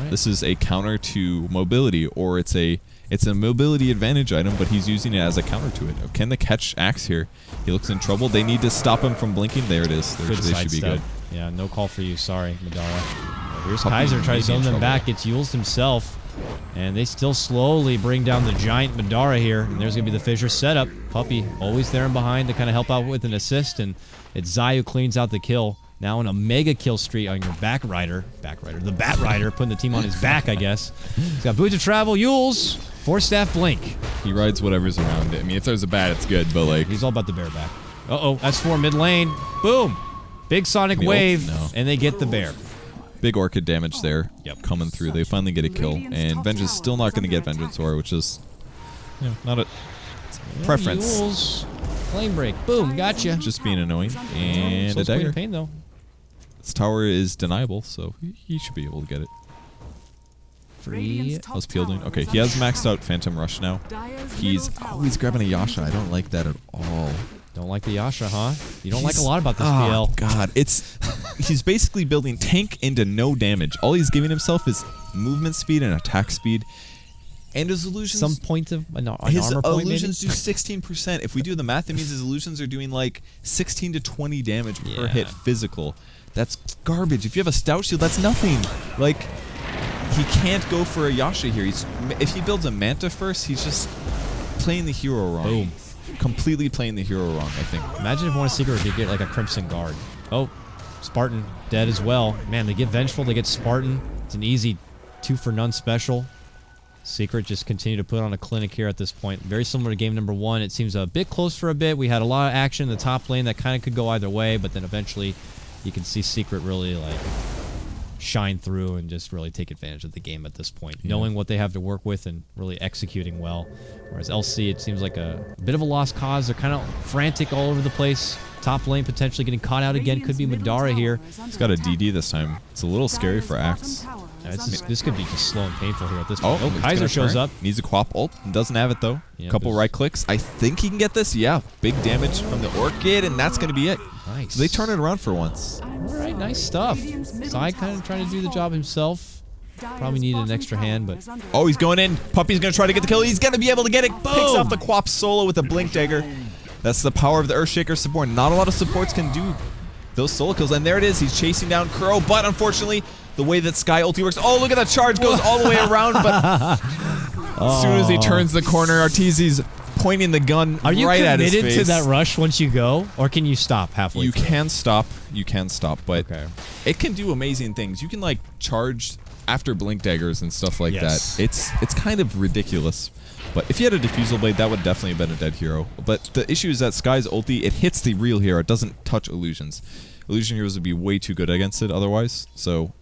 This is a counter to mobility, or it's a mobility advantage item, but he's using it as a counter to it. Can they catch Axe here? He looks in trouble. They need to stop him from blinking. There it is. They should be good. Yeah, no call for you. Sorry, Madara. Here's Kaiser, tries to zone them back. Gets Yules himself. And they still slowly bring down the giant Madara here. And there's going to be the fissure setup. Puppy always there and behind to kind of help out with an assist. And it's Zai who cleans out the kill. Now in a mega kill streak on your back rider. The Bat Rider, putting the team on his back, I guess. He's got boots of travel. Yules, 4-staff blink. He rides whatever's around it. I mean, if there's a bat, it's good, but like... He's all about the bear back. Uh-oh, S4 mid lane. Boom. Big sonic wave, and they get the bear. Big Orchid damage there coming through. They finally get a kill, and Vengeance is still not going to get Vengeance Aura, which is not a preference. Yules, flame break, boom, gotcha. Just being annoying, and a dagger. Pain, though. This tower is deniable, so he should be able to get it. Free. How's Peel doing? Okay, he has maxed out Phantom Rush now. He's always grabbing a Yasha. I don't like that at all. Don't like the Yasha, huh? You don't like a lot about this PL. PL. God, he's basically building tank into no damage. All he's giving himself is movement speed and attack speed. And his illusions... Some point of an armor point, his illusions do 16%. If we do the math, it means his illusions are doing like 16 to 20 damage per hit physical. That's garbage. If you have a stout shield, that's nothing. Like, he can't go for a Yasha here. If he builds a Manta first, he's just playing the hero wrong. Boom. Completely playing the hero wrong, I think. Imagine if one Secret could get like a Crimson Guard. Oh, Spartan dead as well. Man, they get Vengeful, they get Spartan. It's an easy 2-for-none special. Secret just continue to put on a clinic here at this point. Very similar to game number 1. It seems a bit close for a bit. We had a lot of action in the top lane that kind of could go either way, but then eventually you can see Secret really like shine through and just really take advantage of the game at this point, knowing what they have to work with and really executing well. Whereas LC, it seems like a bit of a lost cause. They're kind of frantic all over the place. Top lane potentially getting caught out again. Could be Madara here. He's got a DD this time. It's a little scary for Axe. This could be just slow and painful here at this point. Oh, Kaiser shows up. Needs a Quap ult. Doesn't have it, though. Couple right clicks. I think he can get this. Yeah, big damage from the Orchid, and that's going to be it. Nice. So they turn it around for once. All right, nice stuff. Sai kind of trying to do the job himself. Probably needed an extra hand, but... Oh, he's going in. Puppy's going to try to get the kill. He's going to be able to get it. Boom. Picks off the Quap solo with a Blink Dagger. That's the power of the Earthshaker support. Not a lot of supports can do those solo kills. And there it is. He's chasing down Kuro, but unfortunately, the way that Sky ulti works... Oh, look at that charge. Goes all the way around, but... As soon as he turns the corner, Arteezy's pointing the gun right at his face. Are you committed to that rush once you go, or can you stop halfway through? Can stop. You can stop, but it can do amazing things. You can like charge after blink daggers and stuff like that. It's kind of ridiculous. But if you had a Diffusal Blade, that would definitely have been a dead hero. But the issue is that Sky's ulti, it hits the real hero. It doesn't touch illusions. Illusion heroes would be way too good against it otherwise. So,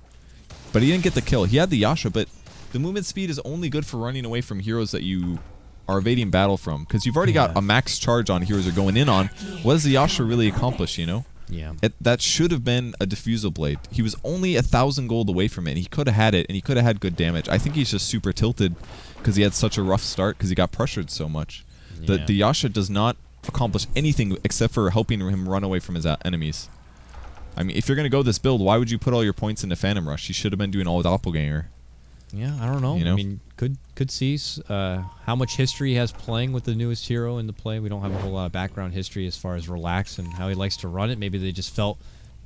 but he didn't get the kill. He had the Yasha, but the movement speed is only good for running away from heroes that you are evading battle from. Because you've already got a max charge on heroes you're going in on. What does the Yasha really accomplish, you know? Yeah. That should have been a Diffusal Blade. He was only 1,000 gold away from it. And he could have had it, and he could have had good damage. I think he's just super tilted because he had such a rough start because he got pressured so much. The Yasha does not accomplish anything except for helping him run away from his enemies. I mean, if you're going to go this build, why would you put all your points into Phantom Rush? He should have been doing all Doppelganger. Yeah, I don't know. You know? I mean, could see how much history he has playing with the newest hero in the play. We don't have a whole lot of background history as far as Relax and how he likes to run it. Maybe they just felt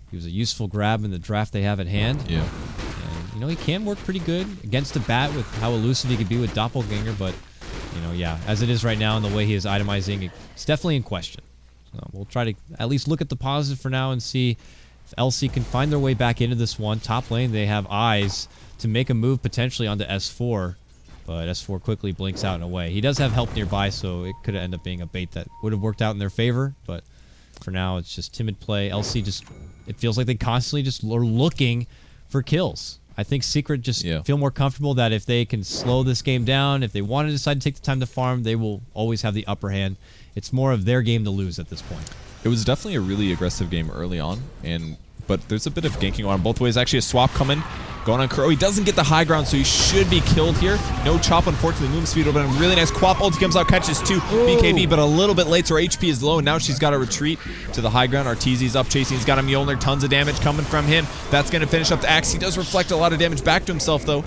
he was a useful grab in the draft they have at hand. Yeah. And, you know, he can work pretty good against a bat with how elusive he could be with Doppelganger, but, you know, yeah, as it is right now and the way he is itemizing, it's definitely in question. So we'll try to at least look at the positive for now and see if LC can find their way back into this one. Top lane, they have eyes to make a move potentially onto S4, but S4 quickly blinks out and away. He does have help nearby, so it could end up being a bait that would have worked out in their favor, but For now, it's just timid play. LC just, it feels like they constantly just are looking for kills. I think Secret just feel more comfortable that if they can slow this game down, if they want to decide to take the time to farm, they will always have the upper hand. It's more of their game to lose at this point. It was definitely a really aggressive game early on, but there's a bit of ganking on both ways. Actually, a swap coming. Going on Kuro. He doesn't get the high ground, so he should be killed here. No chop, unfortunately. Movement speed would have been really nice. Quap ulti comes out, catches 2 BKB, but a little bit late, so her HP is low, and now she's got to retreat to the high ground. Arteezy's up chasing. He's got a Mjolnir. Tons of damage coming from him. That's going to finish up the Axe. He does reflect a lot of damage back to himself, though.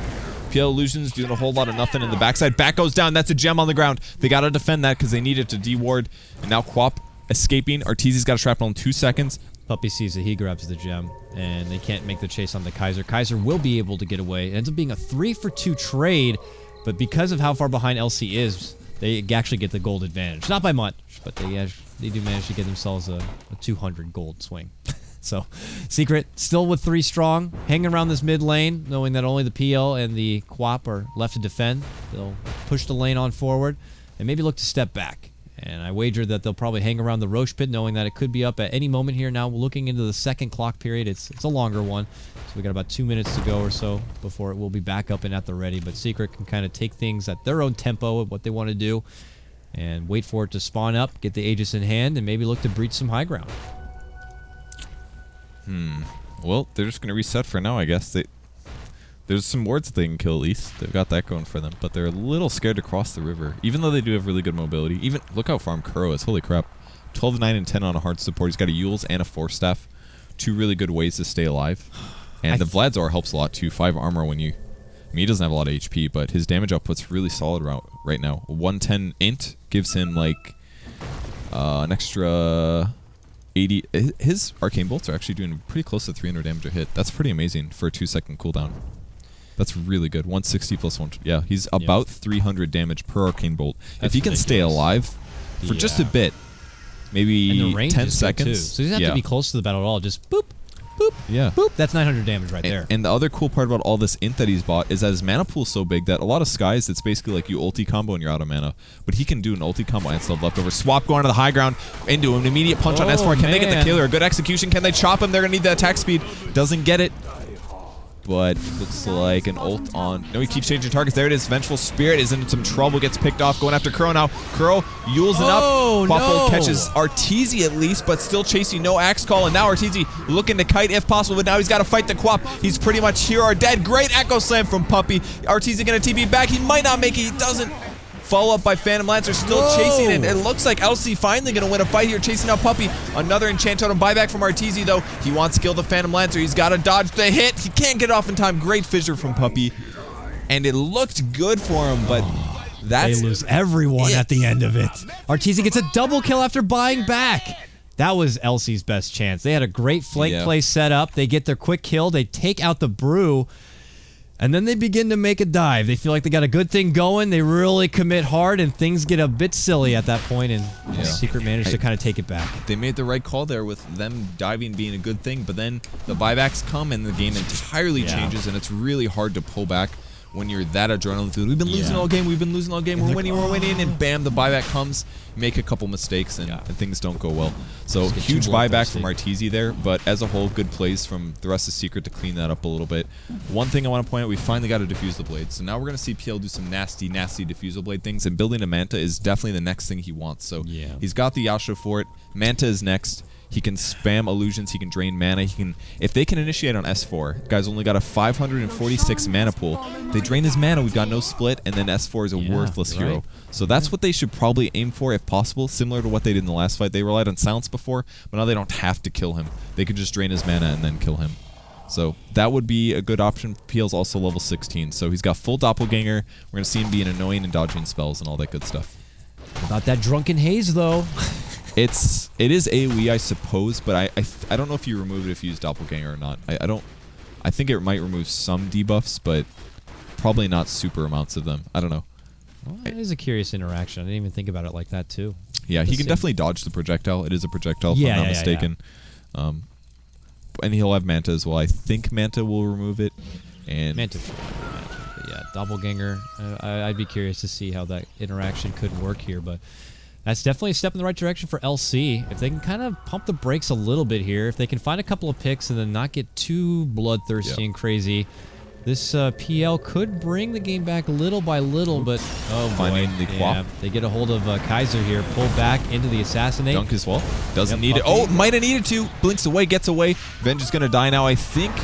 PL Illusions doing a whole lot of nothing in the backside. Back goes down. That's a gem on the ground. They got to defend that because they need it to deward. And now Quap escaping. Arteezy's got a shrapnel in 2 seconds. Puppy sees it, he grabs the gem, and they can't make the chase on the Kaiser. Kaiser will be able to get away. It ends up being a 3-for-2 trade, but because of how far behind LC is, they actually get the gold advantage. Not by much, but they do manage to get themselves a 200 gold swing. So, Secret still with 3 strong, hanging around this mid lane, knowing that only the PL and the Quap are left to defend. They'll push the lane on forward, and maybe look to step back. And I wager that they'll probably hang around the Roche pit, knowing that it could be up at any moment here. Now, looking into the second clock period, it's a longer one. So we got about 2 minutes to go or so before it will be back up and at the ready. But Secret can kind of take things at their own tempo of what they want to do and wait for it to spawn up, get the Aegis in hand, and maybe look to breach some high ground. Well, they're just going to reset for now, I guess. There's some wards that they can kill at least. They've got that going for them. But they're a little scared to cross the river. Even though they do have really good mobility. Even look how farm Kuro is. Holy crap. 12, 9, and 10 on a hard support. He's got a Yules and a Force Staff. 2 really good ways to stay alive. And the Vladzar helps a lot too. 5 armor when you... I mean, he doesn't have a lot of HP, but his damage output's really solid right now. 110 int gives him like an extra 80. His arcane bolts are actually doing pretty close to 300 damage a hit. That's pretty amazing for a 2-second cooldown. That's really good. 160 plus 1. Yeah, he's about 300 damage per arcane bolt. If he can stay alive for just a bit, maybe 10 seconds. So he doesn't have to be close to the battle at all. Just boop, boop, boop. That's 900 damage right there. And the other cool part about all this int that he's bought is that his mana pool is so big that a lot of Skies, it's basically like you ulti combo and you're out of mana. But he can do an ulti combo and still have leftover. Swap going to the high ground into an immediate punch on S4. Can they get the killer? A good execution. Can they chop him? They're going to need the attack speed. Doesn't get it. But looks like an ult on... No, he keeps changing targets. There it is. Vengeful Spirit is in some trouble. Gets picked off. Going after Kuro now. Kuro Yules it up. Quapple catches Arteezy at least, but still chasing. No axe call. And now Arteezy looking to kite if possible. But now he's got to fight the Quap. He's pretty much here or dead. Great Echo Slam from Puppy. Arteezy going to TP back. He might not make it. He doesn't. Follow up by Phantom Lancer, still chasing it. It looks like LC finally going to win a fight here, chasing out Puppy. Another Enchant Totem buyback from Arteezy, though. He wants to kill the Phantom Lancer. He's got to dodge the hit. He can't get off in time. Great fissure from Puppy. And it looked good for him, but they lose everyone at the end of it. Arteezy gets a double kill after buying back. That was LC's best chance. They had a great flank play set up. They get their quick kill. They take out the Brew. And then they begin to make a dive. They feel like they got a good thing going. They really commit hard, and things get a bit silly at that point, and Secret managed to kind of take it back. They made the right call there with them diving being a good thing, but then the buybacks come and the game entirely changes, and it's really hard to pull back when you're that adrenaline filled. We've been losing all game, we're winning, and bam, the buyback comes, make a couple mistakes, and things don't go well. So huge buyback from Arteezy there, but as a whole, good plays from the rest of Secret to clean that up a little bit. One thing I want to point out, we finally got to defuse the blade. So now we're going to see PL do some nasty diffusal blade things, and building a Manta is definitely the next thing he wants. So he's got the Yasha for it. Manta is next. He can spam illusions, he can drain mana, he can... If they can initiate on S4, guy's only got a 546 mana pool. They drain his mana, we've got no split, and then S4 is a worthless hero. So that's what they should probably aim for if possible, similar to what they did in the last fight. They relied on silence before, but now they don't have to kill him. They could just drain his mana and then kill him. So that would be a good option. PL's also level 16, so he's got full doppelganger. We're going to see him being annoying and dodging spells and all that good stuff. About that drunken haze, though. It is AoE, I suppose, but I don't know if you remove it if you use doppelganger or not. I think it might remove some debuffs, but probably not super amounts of them. I don't know. Well, it is a curious interaction. I didn't even think about it like that too. Yeah, he can definitely dodge the projectile. It is a projectile, if I'm not mistaken. And he'll have Manta as well. I think Manta will remove it. And Manta. But yeah, doppelganger. I'd be curious to see how that interaction could work here, but That's definitely a step in the right direction for LC. If they can kind of pump the brakes a little bit here, if they can find a couple of picks and then not get too bloodthirsty and crazy, this PL could bring the game back little by little, but oh boy. Finding the quap. They get a hold of Kaiser here, pull back into the assassinate. Dunk as well. Doesn't need it. Oh, might have needed to. Blinks away, gets away. Venge is going to die now, I think.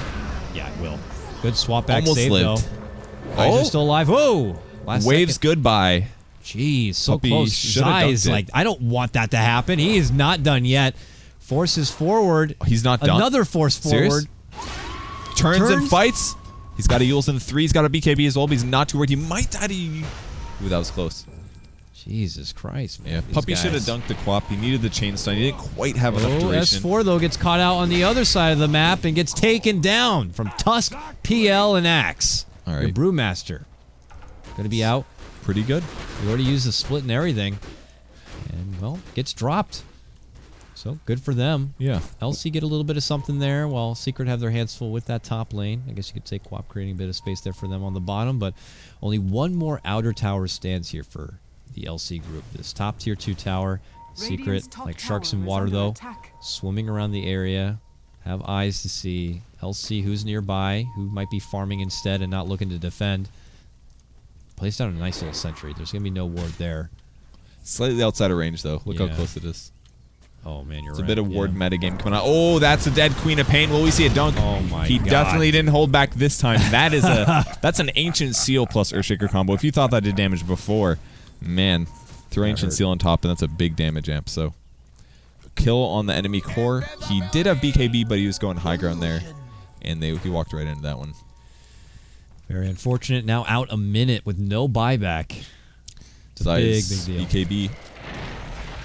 Yeah, it will. Good swap back Almost save, lived. though. Kaiser's still alive. Whoa! Waves goodbye. Jeez, so Puppy close. Zai's like, I don't want that to happen. He is not done yet. Forces forward. He's not done. Another force forward. Turns and fights. He's got a Yules in 3. He's got a BKB as well, but he's not too worried. He might die to... Ooh, that was close. Jesus Christ, man. Yeah, Puppy should have dunked the quap. He needed the chain stun. He didn't quite have enough duration. S4, though, gets caught out on the other side of the map and gets taken down from Tusk, PL, and Axe. All right. The Brewmaster. Going to be out. Pretty good. We already used the split and everything. And, well, gets dropped. So, good for them. Yeah. LC get a little bit of something there, while Secret have their hands full with that top lane. I guess you could say Quap creating a bit of space there for them on the bottom, but only one more outer tower stands here for the LC group. This top tier 2 tower. Secret, like sharks in water, though. Swimming around the area. Have eyes to see. LC, who's nearby, who might be farming instead and not looking to defend. Placed down a nice little sentry. There's going to be no ward there. Slightly outside of range, though. Look how close it is. Oh, man, you're it's right. It's a bit of ward metagame coming out. Oh, that's a dead Queen of Pain. Will we see a dunk? Oh, my God. He definitely didn't hold back this time. That is that's an Ancient Seal plus Earthshaker combo. If you thought that did damage before, man, throw Ancient Seal on top, and that's a big damage amp. So, kill on the enemy core. He did have BKB, but he was going high ground there, and he walked right into that one. Very unfortunate. Now out a minute with no buyback. It's a big deal. BKB.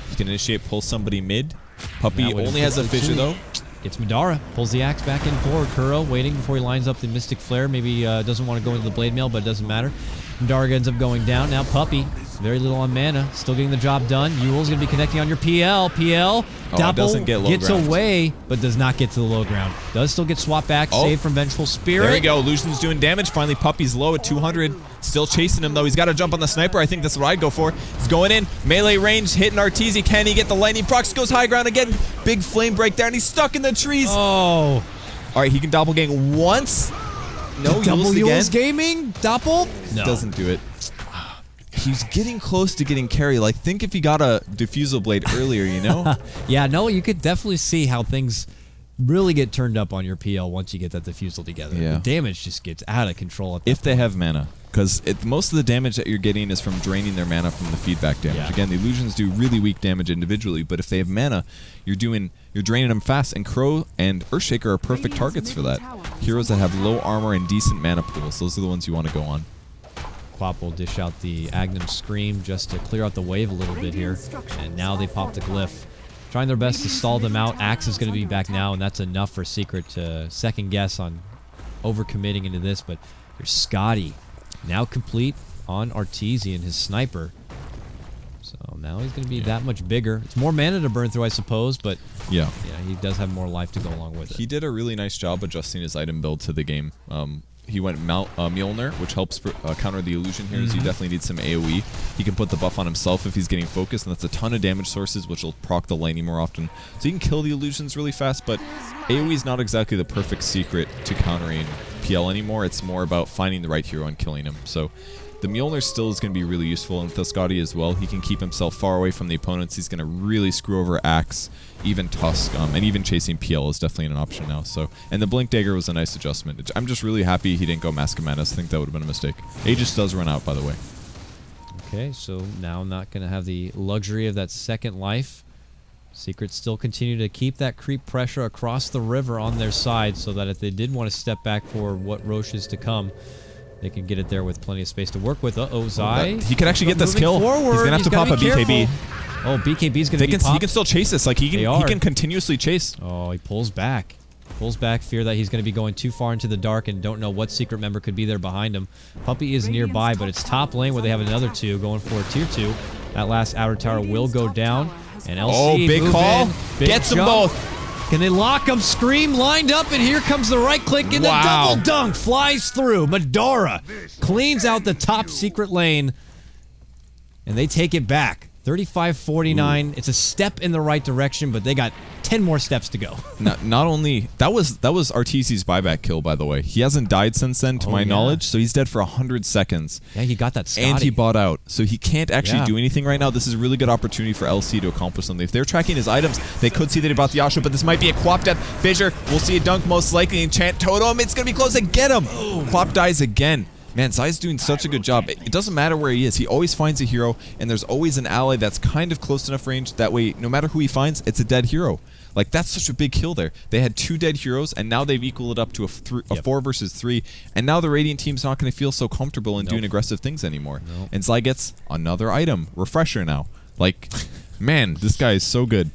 He can initiate, pull somebody mid. Puppy only has a fissure, though. Gets Madara. Pulls the axe back in forward. Kuro waiting before he lines up the Mystic Flare. Maybe doesn't want to go into the Blade Mail, but it doesn't matter. Madara ends up going down. Now Puppy. Very little on mana. Still getting the job done. Yule's going to be connecting on your PL. PL. Doesn't get low gets ground. away, but does not get to the low ground. Does still get swapped back. Saved from Vengeful Spirit. There we go. Illusion's doing damage. Finally, Puppy's low at 200. Still chasing him, though. He's got to jump on the sniper. I think that's what I'd go for. He's going in. Melee range. Hitting Arteezy. Can he get the lightning? Prox goes high ground again. Big flame break there, and he's stuck in the trees. Oh. All right, he can doppelgang once. No, double Yules gaming? Doppel? No. Doesn't do it. He's getting close to getting carry. Like, think if he got a Diffusal Blade earlier, you know? Yeah, no, you could definitely see how things really get turned up on your PL once you get that Diffusal together. Yeah. The damage just gets out of control at that if they have mana. Because most of the damage that you're getting is from draining their mana from the feedback damage. Yeah. Again, the illusions do really weak damage individually, but if they have mana, you're draining them fast. And Crow and Earthshaker are perfect targets for that. Heroes that have low armor and decent mana pools. Those are the ones you want to go on. Quap will dish out the Agnum Scream just to clear out the wave a little bit here. And now they pop the Glyph. Trying their best to stall them out. Axe is going to be back now, and that's enough for Secret to second guess on overcommitting into this. But there's Scotty now complete on Arteezy and his sniper. So now he's going to be that much bigger. It's more mana to burn through, I suppose, but yeah, he does have more life to go along with it. He did a really nice job adjusting his item build to the game. He went Mjolnir, which helps counter the illusion here, so you definitely need some AoE. He can put the buff on himself if he's getting focused, and that's a ton of damage sources, which will proc the lightning more often. So you can kill the illusions really fast, but AoE is not exactly the perfect secret to countering PL anymore. It's more about finding the right hero and killing him. So the Mjolnir still is going to be really useful, and with Scotty as well, he can keep himself far away from the opponents. He's going to really screw over Axe, even Tusk, and even chasing PL is definitely an option now. So, and the Blink Dagger was a nice adjustment. I'm just really happy he didn't go Mask of Madness. I think that would have been a mistake. Aegis does run out, by the way. Okay, so now not going to have the luxury of that second life. Secret still continue to keep that creep pressure across the river on their side, so that if they did want to step back for what Roche is to come, they can get it there with plenty of space to work with. Zai. He could actually get this kill. He's going to have to pop a BKB. Oh, BKB's going to be popped. He can still chase this. Like, he can continuously chase. Oh, he pulls back. Pulls back, fear that he's going to be going too far into the dark and don't know what secret member could be there behind him. Puppy is nearby, but it's top lane where they have another two going for a tier 2. That last outer tower will go down. And LC big call. Gets them both. Can they lock them? Scream lined up, and here comes the right click, and the double dunk flies through. Madara cleans out the top secret lane, and they take it back. 35-49. It's a step in the right direction, but they got 10 more steps to go. Not only that was Arteezy's buyback kill, by the way. He hasn't died since then, to my knowledge, so he's dead for 100 seconds. Yeah, he got that Scotty. And he bought out, so he can't actually do anything right now. This is a really good opportunity for LC to accomplish something. If they're tracking his items, they could see that he bought the Yasha, but this might be a Quap death. Fissure, we'll see a dunk most likely. Enchant Totem, it's gonna be close to get him. Quap dies again. Man, Zai's doing such a good job. It doesn't matter where he is. He always finds a hero, and there's always an ally that's kind of close enough range. That way, no matter who he finds, it's a dead hero. Like, that's such a big kill there. They had 2 dead heroes, and now they've equaled it up to a 4 versus 3. And now the Radiant team's not going to feel so comfortable in doing aggressive things anymore. And Zai gets another item. Refresher now. Like, man, this guy is so good.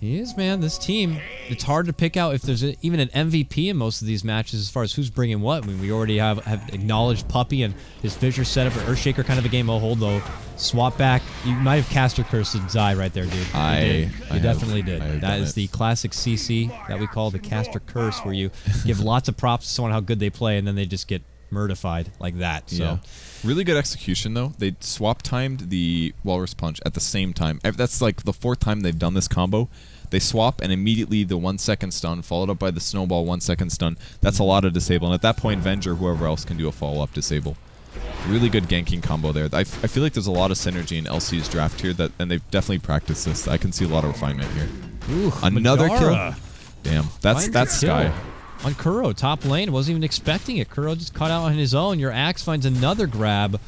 He is, man. This team, it's hard to pick out if there's even an MVP in most of these matches as far as who's bringing what. I mean, we already have acknowledged Puppey and his Fissure setup, or Earthshaker kind of a game. Oh, hold though. Swap back. You might have caster cursed Zai right there, dude. You definitely did. That is the classic CC that we call the caster curse, where you give lots of props to someone how good they play, and then they just get murdified like that. So. Yeah. Really good execution, though. They swap timed the Walrus Punch at the same time. That's like the 4th time they've done this combo. They swap, and immediately the 1-second stun, followed up by the Snowball 1-second stun. That's a lot of disable. And at that point, Venge or whoever else can do a follow-up disable. Really good ganking combo there. I feel like there's a lot of synergy in LC's draft here, and they've definitely practiced this. I can see a lot of refinement here. Ooh, another Madara. Kill. Damn, that's Sky. On Kuro, top lane, wasn't even expecting it. Kuro just caught out on his own. Your Axe finds another grab,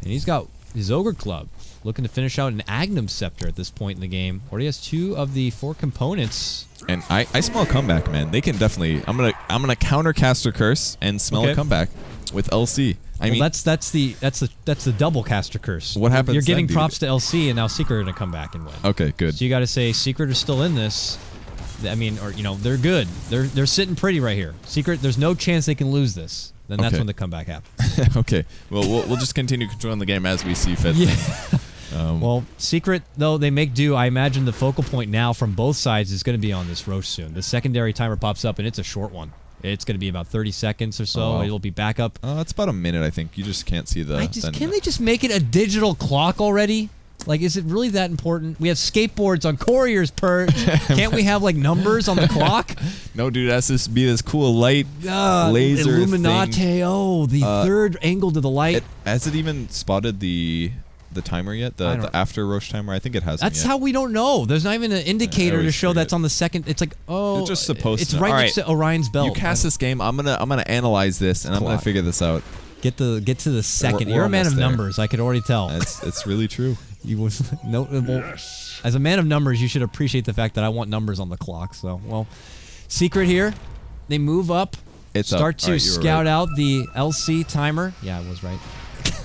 and he's got his Ogre Club. Looking to finish out an Agnum Scepter at this point in the game. Already has 2 of the 4 components. And I smell a comeback, man. They can definitely. I'm gonna counter Caster Curse and smell a comeback with LC. I mean, that's the double Caster Curse. What happens? You're giving then, props to LC, and now Secret are gonna come back and win. Okay, good. So you got to say Secret are still in this. I mean, or they're good. They're sitting pretty right here. Secret, there's no chance they can lose this. Then that's when the comeback happens. Okay. Well, we'll just continue controlling the game as we see fit. Yeah. Well, Secret, though, they make do. I imagine the focal point now from both sides is going to be on this Roche soon. The secondary timer pops up, and it's a short one. It's going to be about 30 seconds or so. Oh, wow. It'll be back up. It's about a minute, I think. You just can't see the... Can they just make it a digital clock already? Like, is it really that important? We have skateboards on Courier's Purge. Can't we have, like, numbers on the clock? No, dude, it has to be this cool light laser Illuminati. thing. Oh, the third angle to the light. Has it even spotted the timer yet? The after Roche timer? I think it hasn't. That's how we don't know. There's not even an indicator to show that's on the second. It's like, you're just supposed to. It's right next to Orion's belt. You cast this game. I'm gonna analyze this, and I'm gonna figure this out. Get to the second. You're a man of numbers. I could already tell. It's really true. You would as a man of numbers, you should appreciate the fact that I want numbers on the clock. So, well, Secret here. They move up. Start to scout out the LC timer. Yeah, I was right.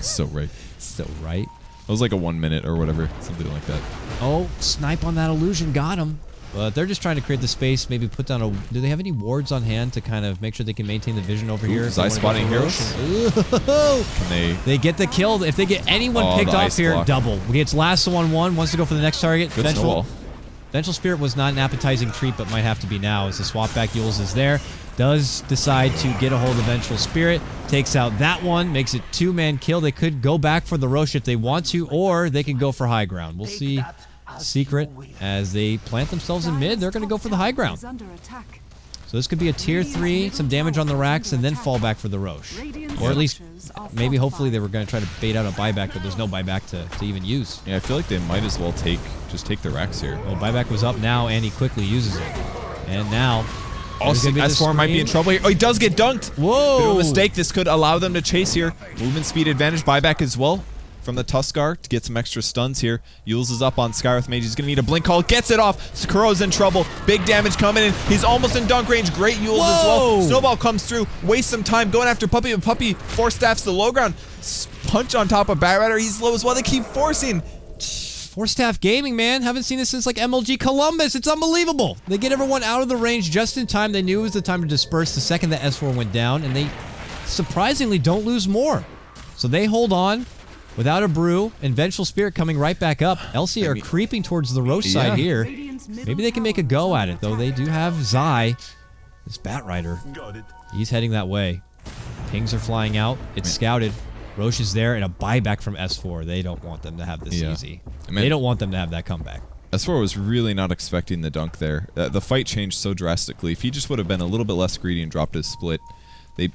So right. So right. It was like a 1 minute or whatever, something like that. Oh, snipe on that illusion, got him. But they're just trying to create the space, maybe put down do they have any wards on hand to kind of make sure they can maintain the vision over here? Zai spotting heroes? Can they get the kill? If they get anyone picked off here, double. It's last 1-1, wants to go for the next target. Good snowball. Vengeful Spirit was not an appetizing treat, but might have to be now as the swap back Yules is there. Does decide to get a hold of Vengeful Spirit. Takes out that one. Makes it 2-man kill. They could go back for the Roche if they want to, or they can go for high ground. We'll see Secret as they plant themselves in mid. They're going to go for the high ground. So this could be a tier 3, some damage on the racks, and then fall back for the Roche. Or at least, maybe hopefully they were going to try to bait out a buyback, but there's no buyback to even use. Yeah, I feel like they might as well just take the racks here. Well, buyback was up now, and he quickly uses it. And now... S4 might be in trouble here. Oh, he does get dunked. Whoa. Bit of a mistake. This could allow them to chase here. Movement speed advantage. Buyback as well from the Tuskar to get some extra stuns here. Yules is up on Skywrath Mage. He's going to need a blink call. Gets it off. Sakuro's in trouble. Big damage coming in. He's almost in dunk range. Great Yules as well. Snowball comes through. Wastes some time going after Puppey, but Puppey force staffs the low ground. Punch on top of Bat Rider. He's low as well. They keep forcing. Four-staff gaming, man. Haven't seen this since like MLG Columbus. It's unbelievable. They get everyone out of the range just in time. They knew it was the time to disperse the second that S4 went down, and they surprisingly don't lose more. So they hold on without a brew, and Vengeful Spirit coming right back up. LC are creeping towards the Roche side here. Maybe they can make a go at it, though. They do have Zai. This Bat Rider. He's heading that way. Pings are flying out. It's scouted. Roche is there and a buyback from S4. They don't want them to have this easy. They don't want them to have that comeback. S4 was really not expecting the dunk there. The fight changed so drastically. If he just would have been a little bit less greedy and dropped his split, they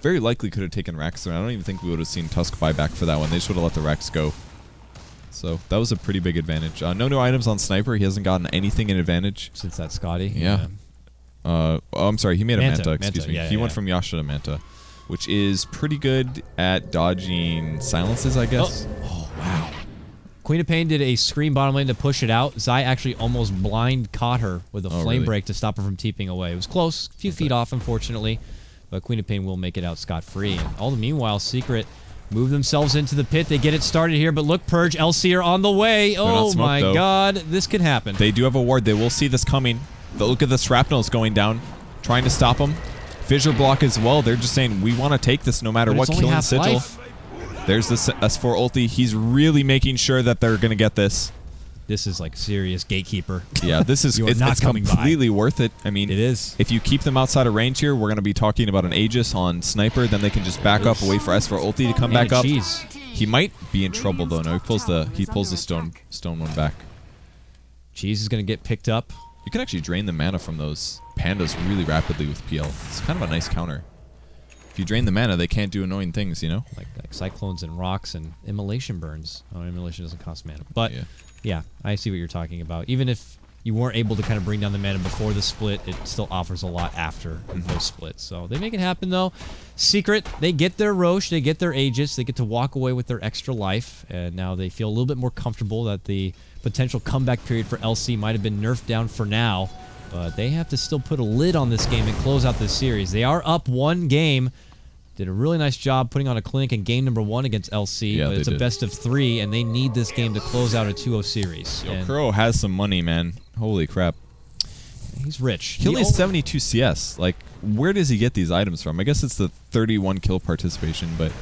very likely could have taken Rax there. I don't even think we would have seen Tusk buyback for that one. They just would have let the Rax go. So that was a pretty big advantage. No new items on Sniper. He hasn't gotten anything in advantage. Since that Scotty? Yeah. Oh, I'm sorry. He made a Manta, excuse me. He went from Yasha to Manta, which is pretty good at dodging silences, I guess. Oh wow. Queen of Pain did a screen bottom lane to push it out. Zai actually almost blind caught her with a flame break to stop her from TPing away. It was close, a few feet off, unfortunately, but Queen of Pain will make it out scot-free. And all the meanwhile, Secret move themselves into the pit. They get it started here, but look, Purge, LC are on the way. Oh my god, this could happen. They do have a ward. They will see this coming. They'll look at the shrapnels going down, trying to stop them. Fissure block as well. They're just saying, we want to take this no matter what. Killing Sigil. Life. There's the S4 ulti. He's really making sure that they're going to get this. This is like serious gatekeeper. Yeah, this is it's completely worth it. I mean, it is. If you keep them outside of range here, we're going to be talking about an Aegis on Sniper. Then they can just back up, wait for S4 ulti to come back up. He might be in trouble though. No, he pulls the stone one back. Cheese is going to get picked up. You can actually drain the mana from those pandas really rapidly with PL. It's kind of a nice counter. If you drain the mana, they can't do annoying things, you know? Like Cyclones and Rocks and Immolation burns. Oh, Immolation doesn't cost mana. But, yeah, I see what you're talking about. Even if you weren't able to kind of bring down the mana before the split, it still offers a lot after those splits. So they make it happen, though. Secret, they get their Roche, they get their Aegis, they get to walk away with their extra life, and now they feel a little bit more comfortable that the potential comeback period for LC might have been nerfed down for now. But they have to still put a lid on this game and close out this series. They are up one game. Did a really nice job putting on a clinic in game number 1 against LC. Yeah, but it's a best of 3, and they need this game to close out a 2-0 series. Yo, Kuro has some money, man. Holy crap. He's rich. He only has 72 CS. Like, where does he get these items from? I guess it's the 31 kill participation, but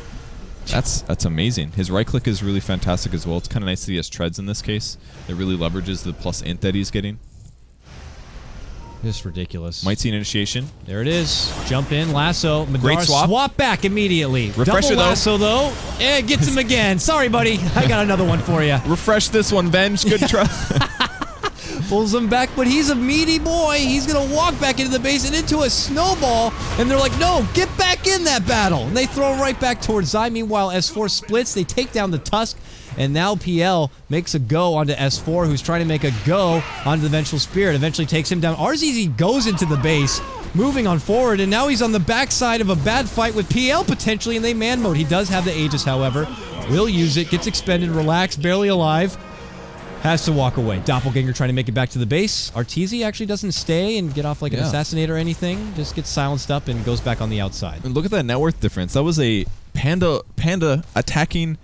that's amazing. His right click is really fantastic as well. It's kind of nice that he has treads in this case. It really leverages the plus int that he's getting. Just ridiculous. Might see an initiation. There it is. Jump in, lasso. Madara great swap. Swap back immediately. Refresher double lasso though. Yeah, gets him again. Sorry, buddy. I got another one for you. Refresh this one, Venge. Good try. Pulls him back, but he's a meaty boy. He's going to walk back into the base and into a snowball. And they're like, no, get back in that battle. And they throw him right back towards Zai. Meanwhile, S4 splits. They take down the Tusk. And now PL makes a go onto S4, who's trying to make a go onto the Vengeful Spirit. Eventually takes him down. RZZ goes into the base, moving on forward, and now he's on the backside of a bad fight with PL potentially in the man mode. He does have the Aegis, however. Will use it, gets expended, relaxed, barely alive. Has to walk away. Doppelganger trying to make it back to the base. Arteezy actually doesn't stay and get off like an assassinate or anything. Just gets silenced up and goes back on the outside. And look at that net worth difference. That was a Panda attacking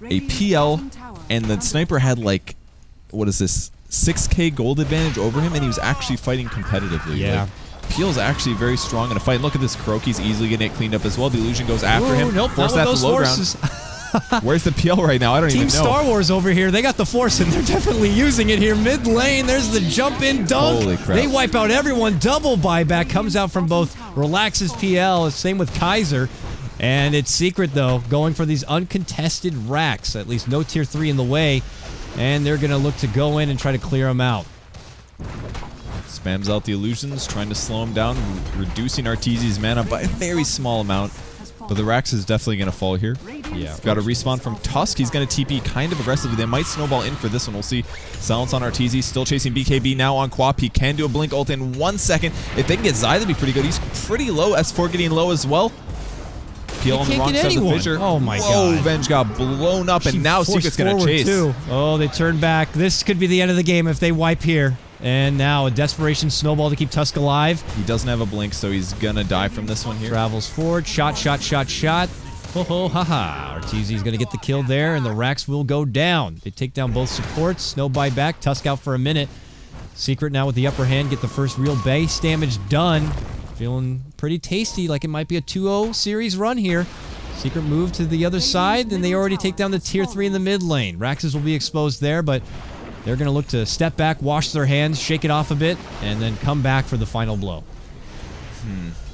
a PL, and the Sniper had like, what is this, 6k gold advantage over him, and he was actually fighting competitively. Yeah. Like, PL's actually very strong in a fight. And look at this, Kuroki's easily getting it cleaned up as well. The illusion goes after him. Nope, force that to low ground. Where's the PL right now? I don't even know. Team Star Wars over here, they got the force, and they're definitely using it here. Mid lane, there's the jump in dunk. Holy crap. They wipe out everyone. Double buyback comes out from both Relax's PL, same with Kaiser. And it's Secret, though, going for these uncontested racks. At least no tier 3 in the way. And they're going to look to go in and try to clear them out. Spams out the illusions, trying to slow him down, reducing Arteezy's mana by a very small amount. But the racks is definitely going to fall here. Yeah. Got a respawn from Tusk. He's going to TP kind of aggressively. They might snowball in for this one. We'll see. Silence on Arteezy. Still chasing BKB now on Quap. He can do a blink ult in 1 second. If they can get Zai, that'd be pretty good. He's pretty low. S4 getting low as well. PL on the wrong side of the fissure. Oh my god. Whoa, Venge got blown up, and now Secret's going to chase. Too. Oh, they turn back. This could be the end of the game if they wipe here. And now a desperation snowball to keep Tusk alive. He doesn't have a blink, so he's going to die from this one here. Travels forward. Shot, shot, shot, shot. Ho ho, ha ha. Arteezy's going to get the kill there, and the racks will go down. They take down both supports. No buyback. Tusk out for a minute. Secret now with the upper hand. Get the first real base damage done. Feeling pretty tasty, like it might be a 2-0 series run here. Secret move to the other side, and they already take down the tier 3 in the mid lane. Raxes will be exposed there, but they're going to look to step back, wash their hands, shake it off a bit, and then come back for the final blow.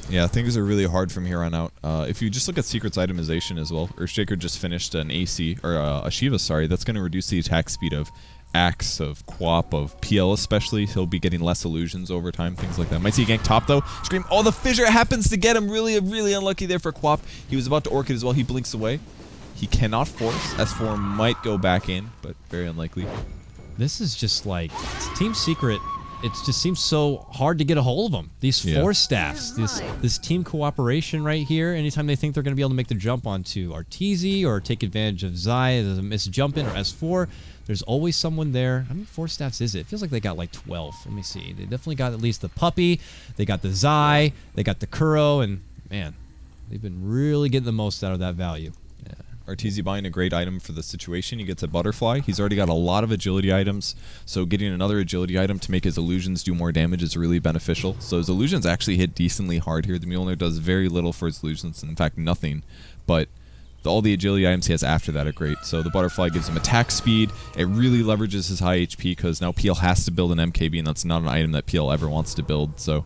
Yeah, things are really hard from here on out. If you just look at Secret's itemization as well, Earthshaker just finished an AC, or a Shiva, sorry, that's going to reduce the attack speed of Axe, of Quap, of PL especially. He'll be getting less illusions over time, things like that. Might see a gank top though. Scream, oh, the Fissure happens to get him. Really unlucky there for Quap. He was about to Orchid as well. He blinks away. He cannot force. S4 might go back in, but very unlikely. This is just like, Team Secret, it just seems so hard to get a hold of them. These force staffs, this team cooperation right here, anytime they think they're going to be able to make the jump onto Arteezy or take advantage of Zai as a missed jump in or S4, there's always someone there. How many force staffs is it? It feels like they got like 12. Let me see. They definitely got at least the Puppy, they got the Zai, they got the Kuro, and man, they've been really getting the most out of that value. Arteezy buying a great item for the situation. He gets a Butterfly. He's already got a lot of agility items, so getting another agility item to make his illusions do more damage is really beneficial. So his illusions actually hit decently hard here. The Mjolnir does very little for his illusions, in fact nothing, but all the agility items he has after that are great. So the Butterfly gives him attack speed. It really leverages his high HP because now PL has to build an MKB, and that's not an item that PL ever wants to build. So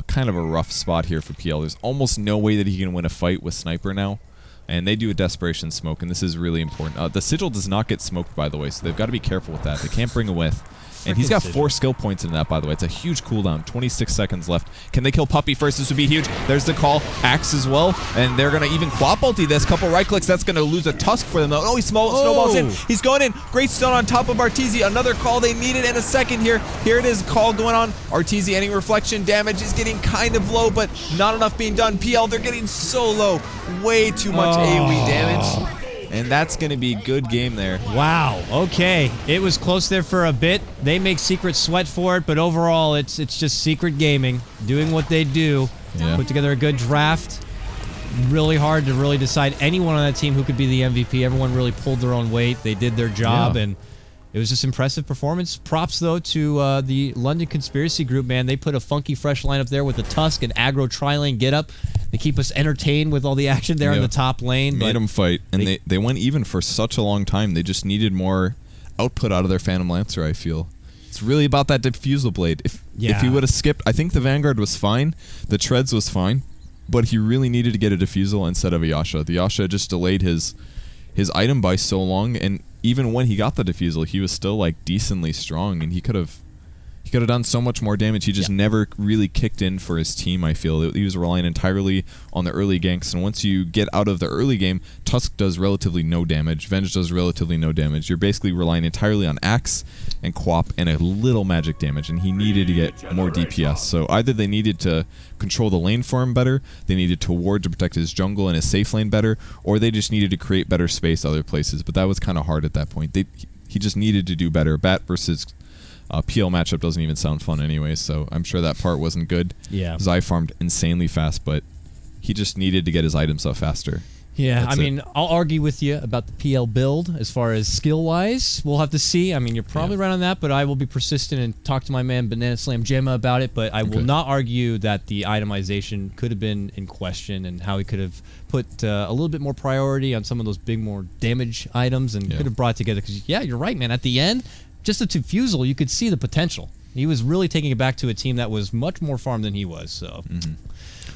kind of a rough spot here for PL. There's almost no way that he can win a fight with Sniper now. And they do a Desperation Smoke, and this is really important. The Sigil does not get smoked, by the way, so they've got to be careful with that. They can't bring a whiff. And he's got 4 skill points in that, by the way. It's a huge cooldown. 26 seconds left. Can they kill Puppy first? This would be huge. There's the call. Axe as well. And they're going to even Quap ulti this. Couple right clicks. That's going to lose a Tusk for them, though. Oh, he snowballs in. He's going in. Great stun on top of Arteezy. Another call. They need it in a second here. Here it is. Call going on. Arteezy, any reflection damage is getting kind of low, but not enough being done. PL, they're getting so low. Way too much AoE damage. And that's going to be a good game there. Wow. Okay. It was close there for a bit. They make Secret sweat for it, but overall, it's just Secret Gaming doing what they do. Yeah. Put together a good draft. Really hard to really decide anyone on that team who could be the MVP. Everyone really pulled their own weight. They did their job, and it was just impressive performance. Props, though, to the London Conspiracy Group, man. They put a funky, fresh lineup there with the Tusk and aggro tri-lane get-up. They keep us entertained with all the action there in the top lane. Made them fight, and they went even for such a long time. They just needed more output out of their Phantom Lancer, I feel. It's really about that Diffusal Blade. If he would have skipped, I think the Vanguard was fine, the Treads was fine, but he really needed to get a Diffusal instead of a Yasha. The Yasha just delayed his item by so long, and even when he got the Diffusal, he was still like decently strong, and he could have done so much more damage. He just never really kicked in for his team, I feel. He was relying entirely on the early ganks, and once you get out of the early game, Tusk does relatively no damage, Venge does relatively no damage. You're basically relying entirely on Axe and Quap and a little magic damage, and he needed to get more DPS. So either they needed to control the lane for him better, they needed to ward to protect his jungle and his safe lane better, or they just needed to create better space other places, but that was kind of hard at that point. He just needed to do better. Bat versus PL matchup doesn't even sound fun anyway, so I'm sure that part wasn't good. Yeah. Zai farmed insanely fast, but he just needed to get his items up faster. Yeah, I mean, I'll argue with you about the PL build as far as skill-wise. We'll have to see. I mean, you're probably right on that, but I will be persistent and talk to my man Banana Slam Gemma about it, but I will not argue that the itemization could have been in question and how he could have put a little bit more priority on some of those big, more damage items and could have brought together. Because, yeah, you're right, man. At the end, just a Diffusal, you could see the potential. He was really taking it back to a team that was much more farmed than he was. So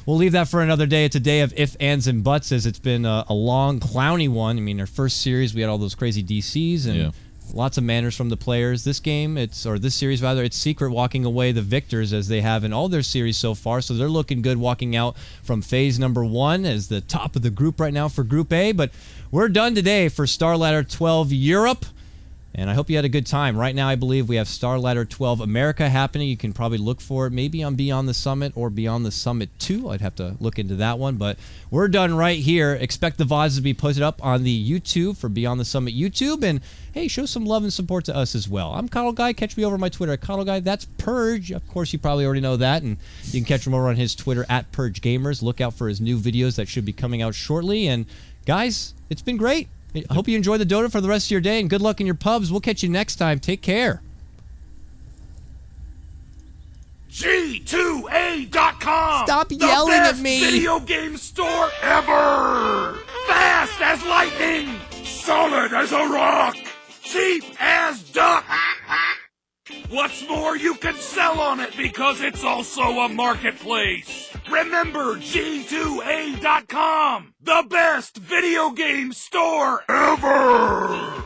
we'll leave that for another day. It's a day of ifs, ands, and buts, as it's been a long, clowny one. I mean, our first series, we had all those crazy DCs and lots of manners from the players. This game, this series rather, it's Secret walking away the victors as they have in all their series so far. So they're looking good walking out from phase number 1 as the top of the group right now for Group A. But we're done today for Star Ladder 12 Europe. And I hope you had a good time. Right now, I believe we have Star Ladder 12 America happening. You can probably look for it maybe on Beyond the Summit or Beyond the Summit 2. I'd have to look into that one. But we're done right here. Expect the VODs to be posted up on the YouTube for Beyond the Summit YouTube. And, hey, show some love and support to us as well. I'm KotlGuy. Catch me over on my Twitter at KotlGuy. That's Purge. Of course, you probably already know that. And you can catch him over on his Twitter at Purge Gamers. Look out for his new videos that should be coming out shortly. And, guys, it's been great. I hope you enjoy the Dota for the rest of your day, and good luck in your pubs. We'll catch you next time. Take care. G2A.com! Stop yelling at me! The best video game store ever! Fast as lightning! Solid as a rock! Cheap as duck! What's more, you can sell on it because it's also a marketplace! Remember G2A.com, the best video game store ever!